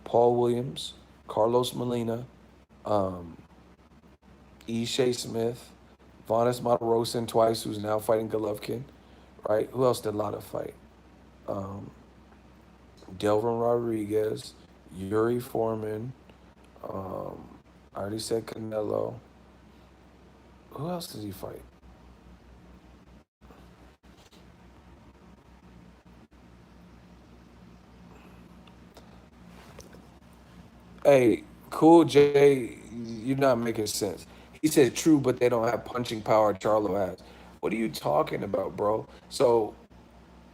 Paul Williams, Carlos Molina, um, Shea Smith, Vanes Matarosen twice, who's now fighting Golovkin, right? Who else did Lada fight? Um, Delvin Rodriguez, Yuri Foreman. Um, I already said Canelo. Who else did he fight? Hey, Cool J, you're not making sense. He said true, but they don't have punching power Charlo has. What are you talking about, bro? So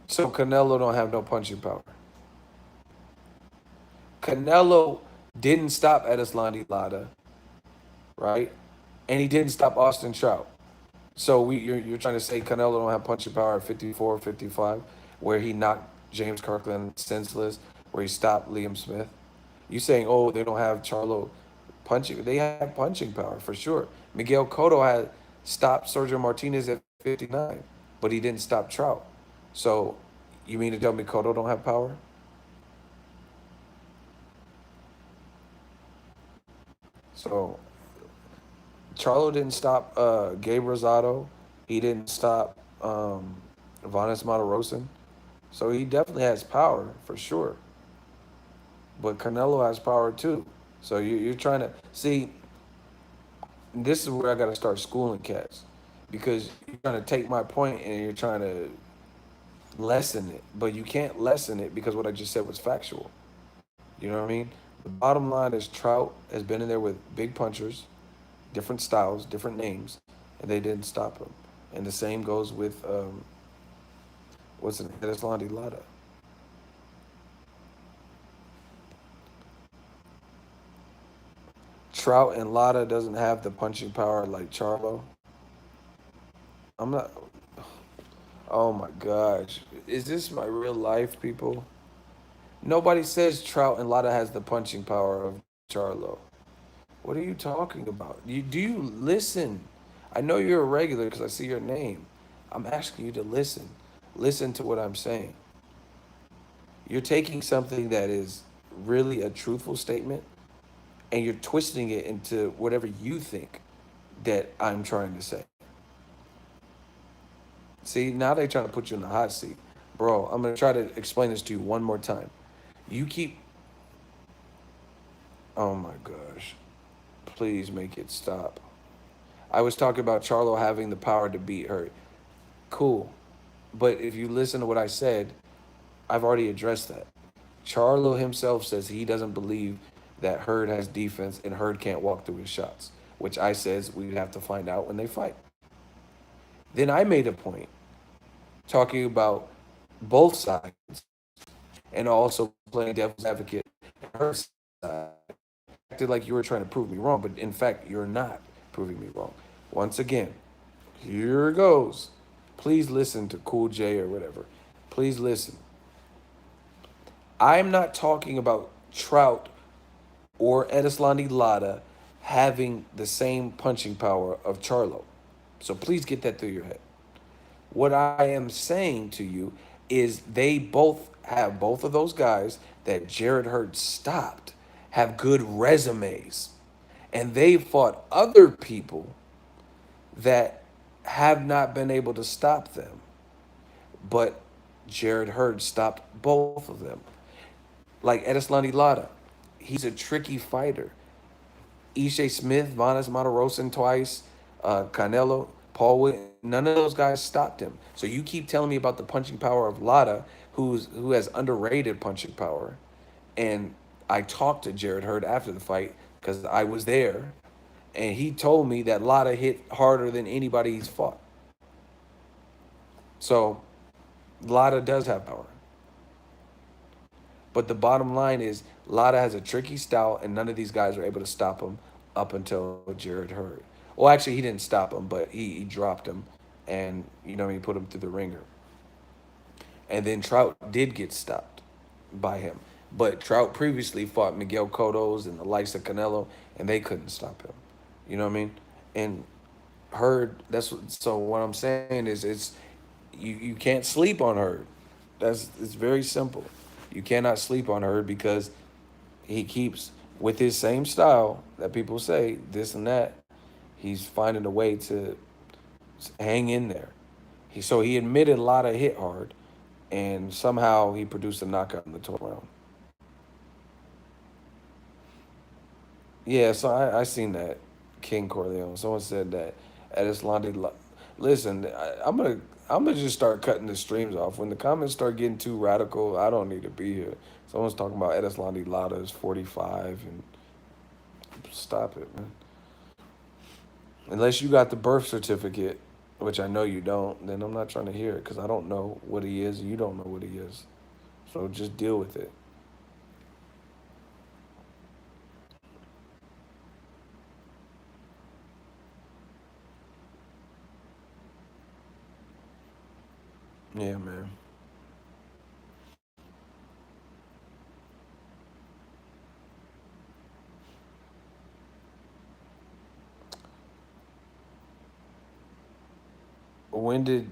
Canelo don't have no punching power. Canelo didn't stop Edislandi Lada, right? And he didn't stop Austin Trout. So you're trying to say Canelo don't have punching power at 54, 55, where he knocked James Kirkland senseless, where he stopped Liam Smith. You saying, oh, they don't have Charlo punching? They have punching power for sure. Miguel Cotto had stopped Sergio Martinez at 59, but he didn't stop Trout. So you mean to tell me Cotto don't have power? So Charlo didn't stop Gabe Rosado. He didn't stop Vanes Matarosen. So he definitely has power for sure. But Canelo has power too. So you're trying to see. This is where I got to start schooling cats, because you're trying to take my point and you're trying to lessen it, but you can't lessen it because what I just said was factual. You know what I mean? The bottom line is Trout has been in there with big punchers, different styles, different names, and they didn't stop him. And the same goes with what's it, Edeslandi Lada. Trout and Lada doesn't have the punching power like Charlo. I'm not. Oh my gosh, is this my real life, people? Nobody says Trout and Lada has the punching power of Charlo. What are you talking about? Do you listen? I know you're a regular because I see your name. I'm asking you to listen. Listen to what I'm saying. You're taking something that is really a truthful statement and you're twisting it into whatever you think that I'm trying to say. See, now they trying to put you in the hot seat. Bro, I'm going to try to explain this to you one more time. You keep, oh my gosh, please make it stop. I was talking about Charlo having the power to beat Hurt. Cool. But if you listen to what I said, I've already addressed that. Charlo himself says he doesn't believe that Hurd has defense and Hurd can't walk through his shots, which I says we'd have to find out when they fight. Then I made a point talking about both sides and also playing devil's advocate on her side. Acted like you were trying to prove me wrong, but in fact, you're not proving me wrong. Once again, here it goes. Please listen to Cool J or whatever. Please listen. I'm not talking about Trout or Edislandi Lara having the same punching power of Charlo. So please get that through your head. What I am saying to you is they both have both of those guys that Jared Hurd stopped have good resumes. And they fought other people that have not been able to stop them. But Jared Hurd stopped both of them. Like Edislandi Lara, he's a tricky fighter. Ishe Smith, Vanas Matarosan twice, Canelo, Paul Wood, none of those guys stopped him. So you keep telling me about the punching power of Lada, who has underrated punching power. And I talked to Jared Hurd after the fight because I was there, and he told me that Lada hit harder than anybody he's fought. So Lada does have power. But the bottom line is Lada has a tricky style, and none of these guys were able to stop him up until Jared Hurd. Well, actually, he didn't stop him, but he dropped him, and he put him through the ringer. And then Trout did get stopped by him, but Trout previously fought Miguel Cotto's and the likes of Canelo, and they couldn't stop him. You know what I mean? And Hurd. So what I'm saying is you can't sleep on Hurd. It's very simple. You cannot sleep on Hurd because he keeps with his same style that people say this and that. He's finding a way to hang in there. He admitted a lot of hit hard, and somehow he produced a knockout in the 12th round. Yeah, so I seen that King Corleone. Someone said that Edislandi. Listen, I'm gonna just start cutting the streams off. When the comments start getting too radical, I don't need to be here. Someone's talking about Edislandi Lada is 45, and stop it, man. Unless you got the birth certificate, which I know you don't, then I'm not trying to hear it because I don't know what he is and you don't know what he is. So just deal with it. Yeah, man. When did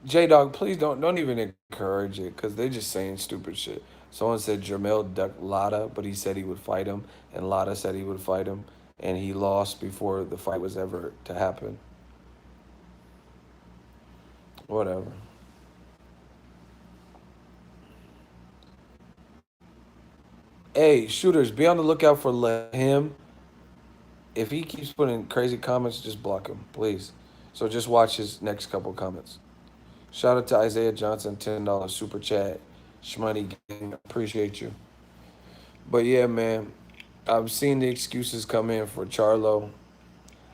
J Dog? Please don't even encourage it because they're just saying stupid shit. Someone said Jermell ducked Lada, but he said he would fight him, and Lada said he would fight him, and he lost before the fight was ever to happen. Whatever. Hey, shooters, be on the lookout for him. If he keeps putting crazy comments, just block him, please. So just watch his next couple comments. Shout out to Isaiah Johnson, $10 super chat. Shmoney gang, appreciate you. But yeah, man, I've seen the excuses come in for Charlo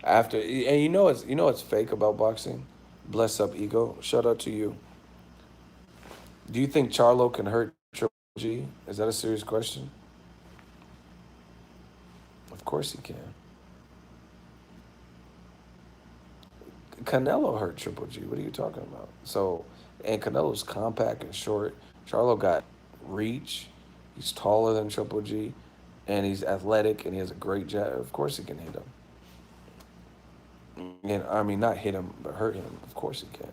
after, and it's fake about boxing. Bless up ego. Shout out to you. Do you think Charlo can hurt Triple G? Is that a serious question? Of course he can. Canelo hurt Triple G. What are you talking about? And Canelo's compact and short. Charlo got reach. He's taller than Triple G, and he's athletic, and he has a great jab. Of course, he can hit him. And I mean, not hit him, but hurt him. Of course, he can.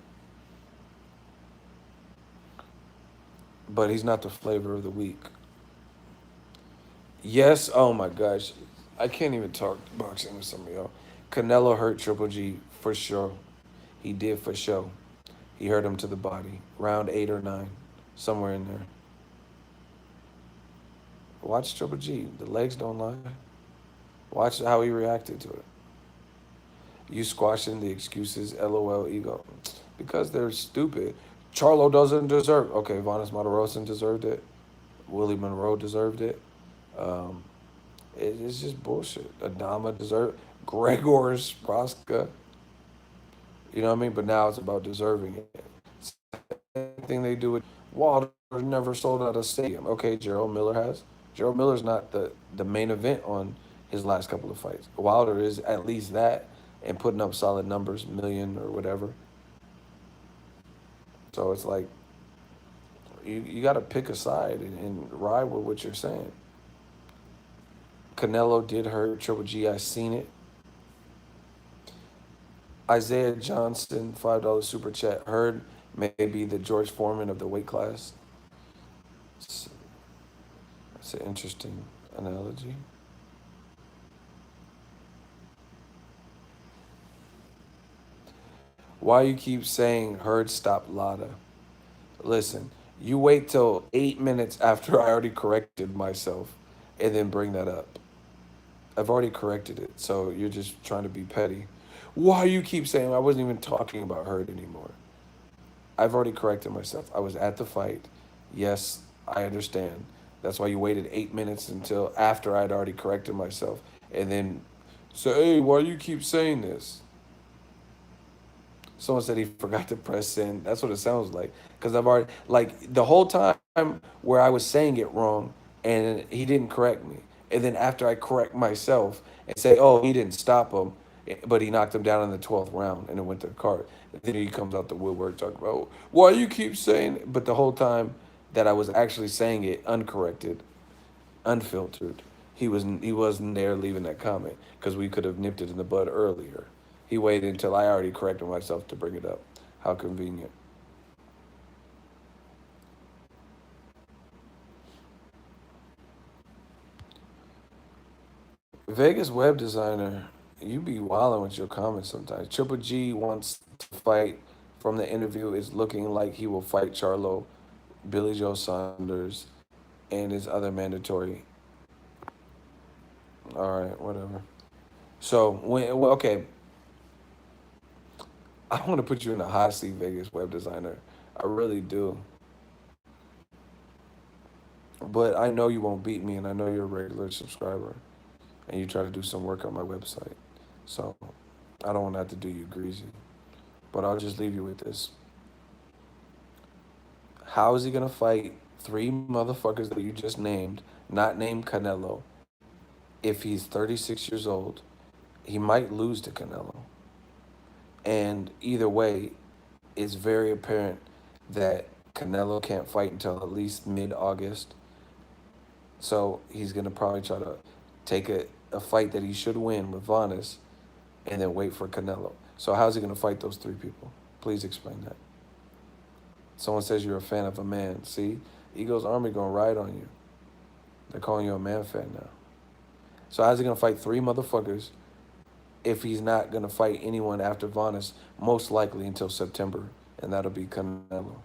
But he's not the flavor of the week. Yes. Oh my gosh, I can't even talk boxing with some of y'all. Canelo hurt Triple G for sure. He did for sure. He hurt him to the body. Round 8 or 9, somewhere in there. Watch Triple G. The legs don't lie. Watch how he reacted to it. You squashing the excuses, LOL, ego. Because they're stupid. Charlo doesn't deserve. Okay, Vanes Matarosan deserved it. Willie Monroe deserved it. Um, it's just bullshit. Adama deserved. Gregor's Spraska. You know what I mean? But now it's about deserving it. Same thing they do with Wilder never sold out a stadium. Okay, Gerald Miller has. Gerald Miller's not the main event on his last couple of fights. Wilder is at least that and putting up solid numbers, million or whatever. So it's like you got to pick a side and ride with what you're saying. Canelo did hurt Triple G. I seen it. Isaiah Johnson, $5 super chat. Heard maybe the George Foreman of the weight class. It's, it's an interesting analogy. Why you keep saying Heard stop Lada? Listen, you wait till 8 minutes after I already corrected myself and then bring that up. I've already corrected it, so you're just trying to be petty. Why you keep saying I wasn't even talking about Heard anymore? I've already corrected myself. I was at the fight. Yes, I understand. That's why you waited 8 minutes until after I'd already corrected myself and then say, hey, why do you keep saying this? Someone said he forgot to press send. That's what it sounds like. Because I've already, like, the whole time where I was saying it wrong and he didn't correct me. And then after I correct myself and say, oh, he didn't stop him, but he knocked him down in the 12th round and it went to the card. Then he comes out the woodwork talking about, oh, why you keep saying it? But the whole time that I was actually saying it uncorrected, unfiltered, he wasn't there leaving that comment because we could have nipped it in the bud earlier. He waited until I already corrected myself to bring it up. How convenient. Vegas web designer, you be wilding with your comments sometimes. Triple G wants to fight from the interview is looking like he will fight Charlo, Billy Joe Saunders, and his other mandatory. All right, whatever. So okay, I want to put you in the hot seat, Vegas web designer. I really do. But I know you won't beat me, and I know you're a regular subscriber, and you try to do some work on my website. So I don't want to have to do you greasy. But I'll just leave you with this. How is he going to fight three motherfuckers that you just named, not named Canelo, if he's 36 years old? He might lose to Canelo. And either way, it's very apparent that Canelo can't fight until at least mid-August. So he's going to probably try to take a fight that he should win with Vanes and then wait for Canelo. So how's he going to fight those three people? Please explain that. Someone says you're a fan of a man. See? Eagles Army going to ride on you. They're calling you a man fan now. So how's he going to fight three motherfuckers if he's not going to fight anyone after Vanes, most likely until September, and that'll be Canelo.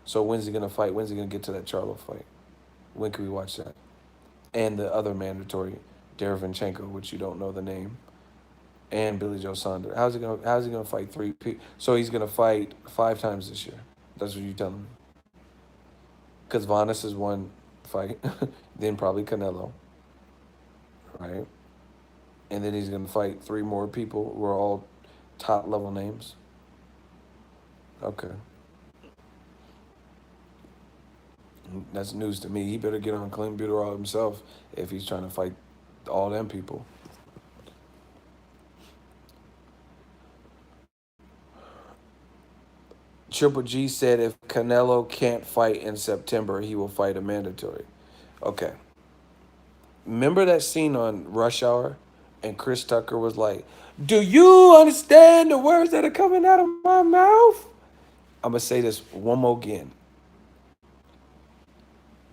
So when's he going to fight? When's he going to get to that Charlo fight? When can we watch that? And the other mandatory, Derevyanchenko, which you don't know the name, and Billy Joe Saunders. How's he gonna fight three people? So he's gonna fight 5 times this year. That's what you're telling me. Because Vanes is one fight, then probably Canelo, right? And then he's gonna fight three more people who are all top level names. Okay, that's news to me. He better get on clean Buterol himself if he's trying to fight all them people. Triple G said if Canelo can't fight in September, he will fight a mandatory. Okay. Remember that scene on Rush Hour? And Chris Tucker was like, "Do you understand the words that are coming out of my mouth?" I'm going to say this one more again.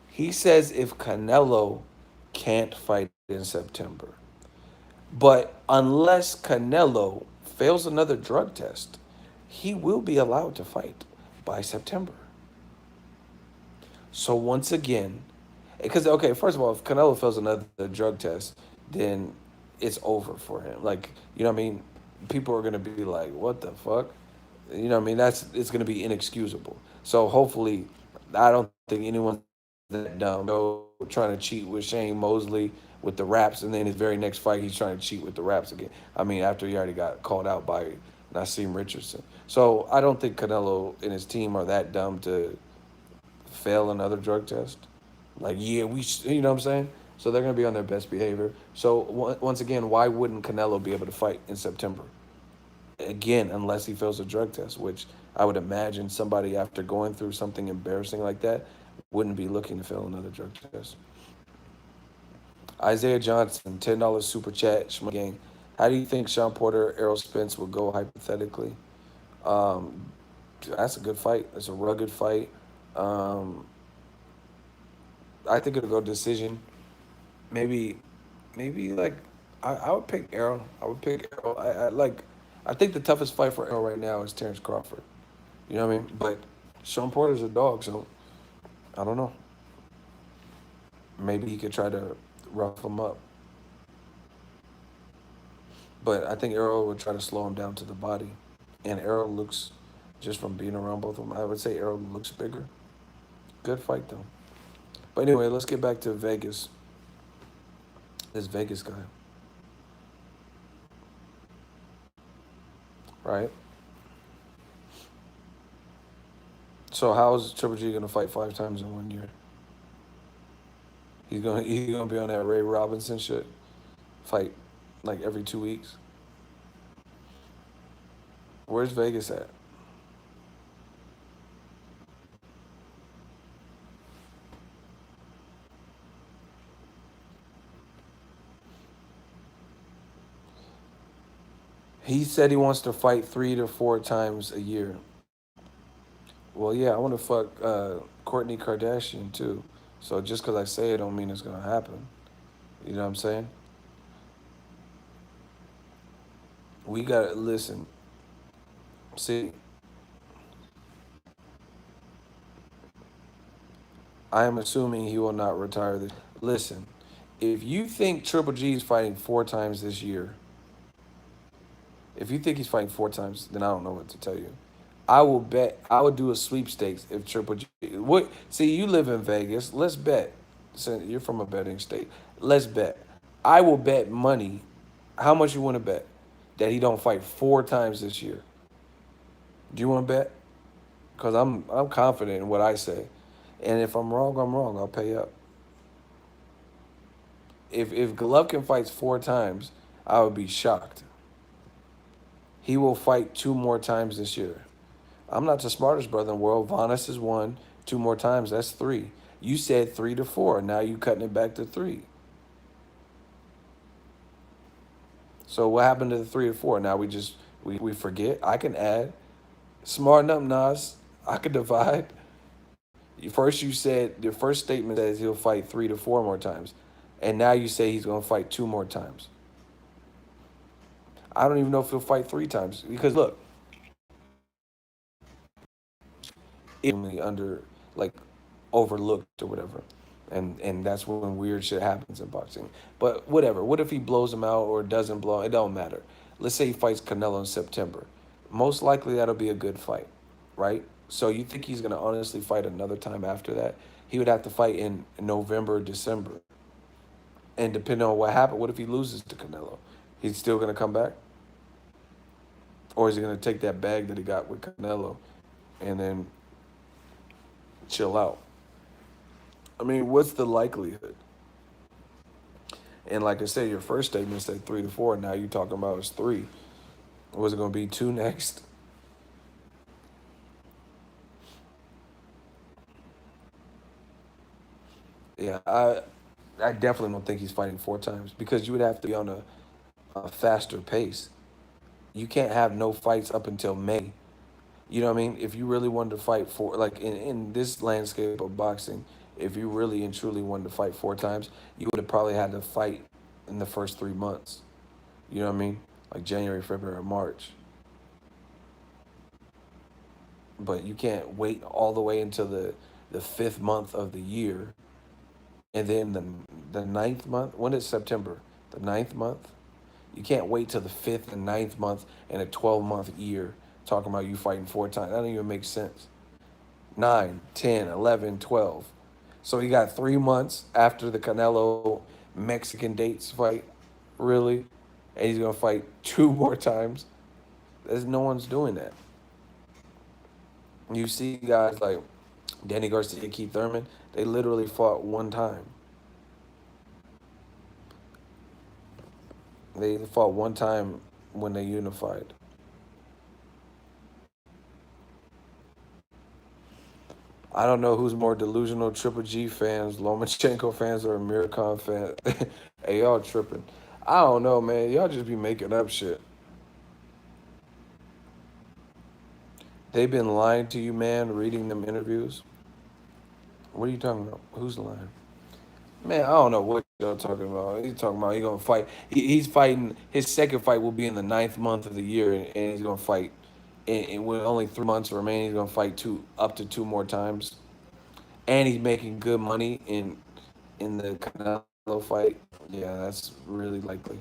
He says if Canelo can't fight in September, but unless Canelo fails another drug test, he will be allowed to fight by September. So once again, because okay, first of all, if Canelo fails another drug test, then it's over for him. Like, you know what I mean? People are gonna be like, "What the fuck?" You know what I mean? It's gonna be inexcusable. So hopefully, I don't think anyone's that dumb. Go trying to cheat with Shane Mosley with the raps, and then his very next fight, he's trying to cheat with the raps again. I mean, after he already got called out by Nassim Richardson. So I don't think Canelo and his team are that dumb to fail another drug test. Like, yeah, you know what I'm saying? So they're going to be on their best behavior. So once again, why wouldn't Canelo be able to fight in September? Again, unless he fails a drug test, which I would imagine somebody after going through something embarrassing like that wouldn't be looking to fail another drug test. Isaiah Johnson, $10 super chat, gang. How do you think Sean Porter, Errol Spence will go hypothetically? Um, that's a good fight. It's a rugged fight. Um, I think it'll go decision. Maybe, maybe like I would pick Errol. I would pick Errol. I like. I think the toughest fight for Errol right now is Terrence Crawford. You know what I mean? But Sean Porter's a dog, so I don't know. Maybe he could try to rough him up. But I think Errol would try to slow him down to the body. And Errol looks, just from being around both of them, I would say Errol looks bigger. Good fight though. But anyway, let's get back to Vegas. This Vegas guy, right? So how's Triple G gonna fight 5 times in 1 year? He's gonna be on that Ray Robinson shit, fight like every 2 weeks. Where's Vegas at? He said he wants to fight 3 to 4 times a year. Well, yeah, I want to fuck Courtney Kardashian too. So just because I say it don't mean it's gonna happen. You know what I'm saying? We gotta listen. See, I am assuming he will not retire this. Listen, if you think Triple G is fighting 4 times this year, if you think he's fighting 4 times, then I don't know what to tell you. I will bet. I would do a sweepstakes if Triple G. What? See, you live in Vegas. Let's bet. Since you're from a betting state, let's bet. I will bet money. How much you want to bet that he don't fight 4 times this year? Do you want to bet? Cause I'm confident in what I say, and if I'm wrong, I'm wrong. I'll pay up. If Golovkin fights 4 times, I would be shocked. He will fight 2 more times this year. I'm not the smartest brother in the world. Vanas is one. 2 more times, that's three. You said 3 to 4. Now you cutting it back to three. So what happened to the 3 to 4? Now we forget. I can add. Smarten up, Nas. I could divide. First you said the first statement says he'll fight 3 to 4 more times. And now you say he's gonna fight 2 more times. I don't even know if he'll fight 3 times. Because look, under like overlooked or whatever. And that's when weird shit happens in boxing. But whatever. What if he blows him out or doesn't blow? It don't matter. Let's say he fights Canelo in September. Most likely that'll be a good fight, right? So you think he's gonna honestly fight another time after that? He would have to fight in November, December. And depending on what happened, what if he loses to Canelo? He's still gonna come back? Or is he gonna take that bag that he got with Canelo and then chill out? I mean, what's the likelihood? And like I said, your first statement said 3 to 4. Now you're talking about it's three. Was it going to be two next? Yeah, I definitely don't think he's fighting 4 times because you would have to be on a faster pace. You can't have no fights up until May. You know what I mean? If you really wanted to fight for, like in this landscape of boxing, if you really and truly wanted to fight 4 times, you would have probably had to fight in the first 3 months. You know what I mean? Like January, February, March. But you can't wait all the way until the fifth month of the year, and then the ninth month. When is September? The ninth month. You can't wait till the fifth and ninth month in a 12-month year talking about you fighting 4 times. That don't even make sense. 9, 10, 11, 12. So he got 3 months after the Canelo Mexican dates fight, really, and he's gonna fight 2 more times. There's no one's doing that. You see guys like Danny Garcia, Keith Thurman, they literally fought 1 time. They fought 1 time when they unified. I don't know who's more delusional, Triple G fans, Lomachenko fans, or Amir Khan fans. Hey, y'all tripping. I don't know, man. Y'all just be making up shit. They've been lying to you, man, reading them interviews. What are you talking about? Who's lying? Man, I don't know what y'all talking about. He's talking about he gonna fight. He's fighting. His second fight will be in the ninth month of the year, and he's gonna fight. And with only 3 months remaining, he's gonna fight up to 2 more times. And he's making good money in the Canelo fight. Yeah, that's really likely.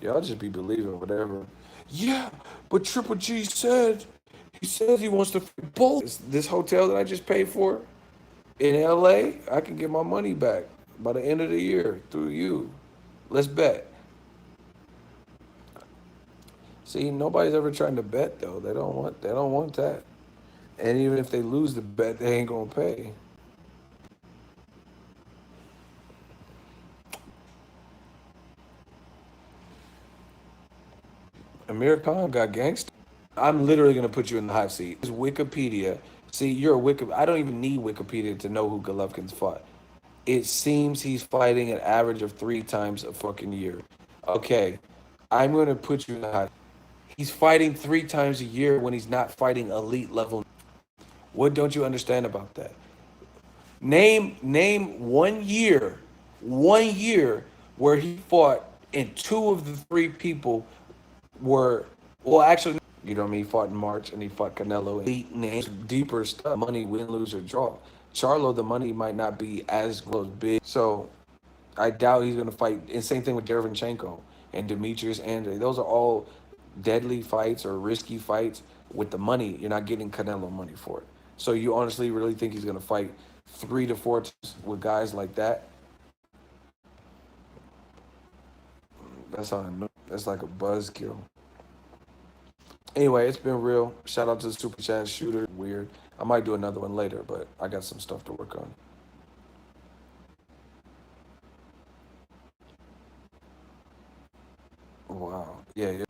Y'all just be believing whatever. Yeah, but Triple G said he says he wants to fight both. This hotel that I just paid for in LA, I can get my money back by the end of the year through you. Let's bet. See, nobody's ever trying to bet though. They don't want that. And even if they lose the bet, they ain't gonna pay. Amir Khan got gangster. I'm literally gonna put you in the hot seat. It's Wikipedia. See, you're a Wiki. I don't even need Wikipedia to know who Golovkin's fought. It seems he's fighting an average of 3 times a fucking year. Okay, I'm gonna put you in the hot. He's fighting 3 times a year when he's not fighting elite level. What don't you understand about that? Name 1 year where he fought and two of the three people were well actually you know what I mean, he fought in March and he fought Canelo. Elite names, deeper stuff, money, win, lose, or draw. Charlo, the money might not be as close big. So I doubt he's gonna fight. And same thing with Derevchenko and Demetrius Andre. Those are all deadly fights or risky fights with the money. You're not getting Canelo money for it. So you honestly really think he's gonna fight 3 to 4 times with guys like that? That's on. That's like a buzzkill. Anyway, it's been real. Shout out to the super chat shooter. Weird. I might do another one later, but I got some stuff to work on. Wow. Yeah.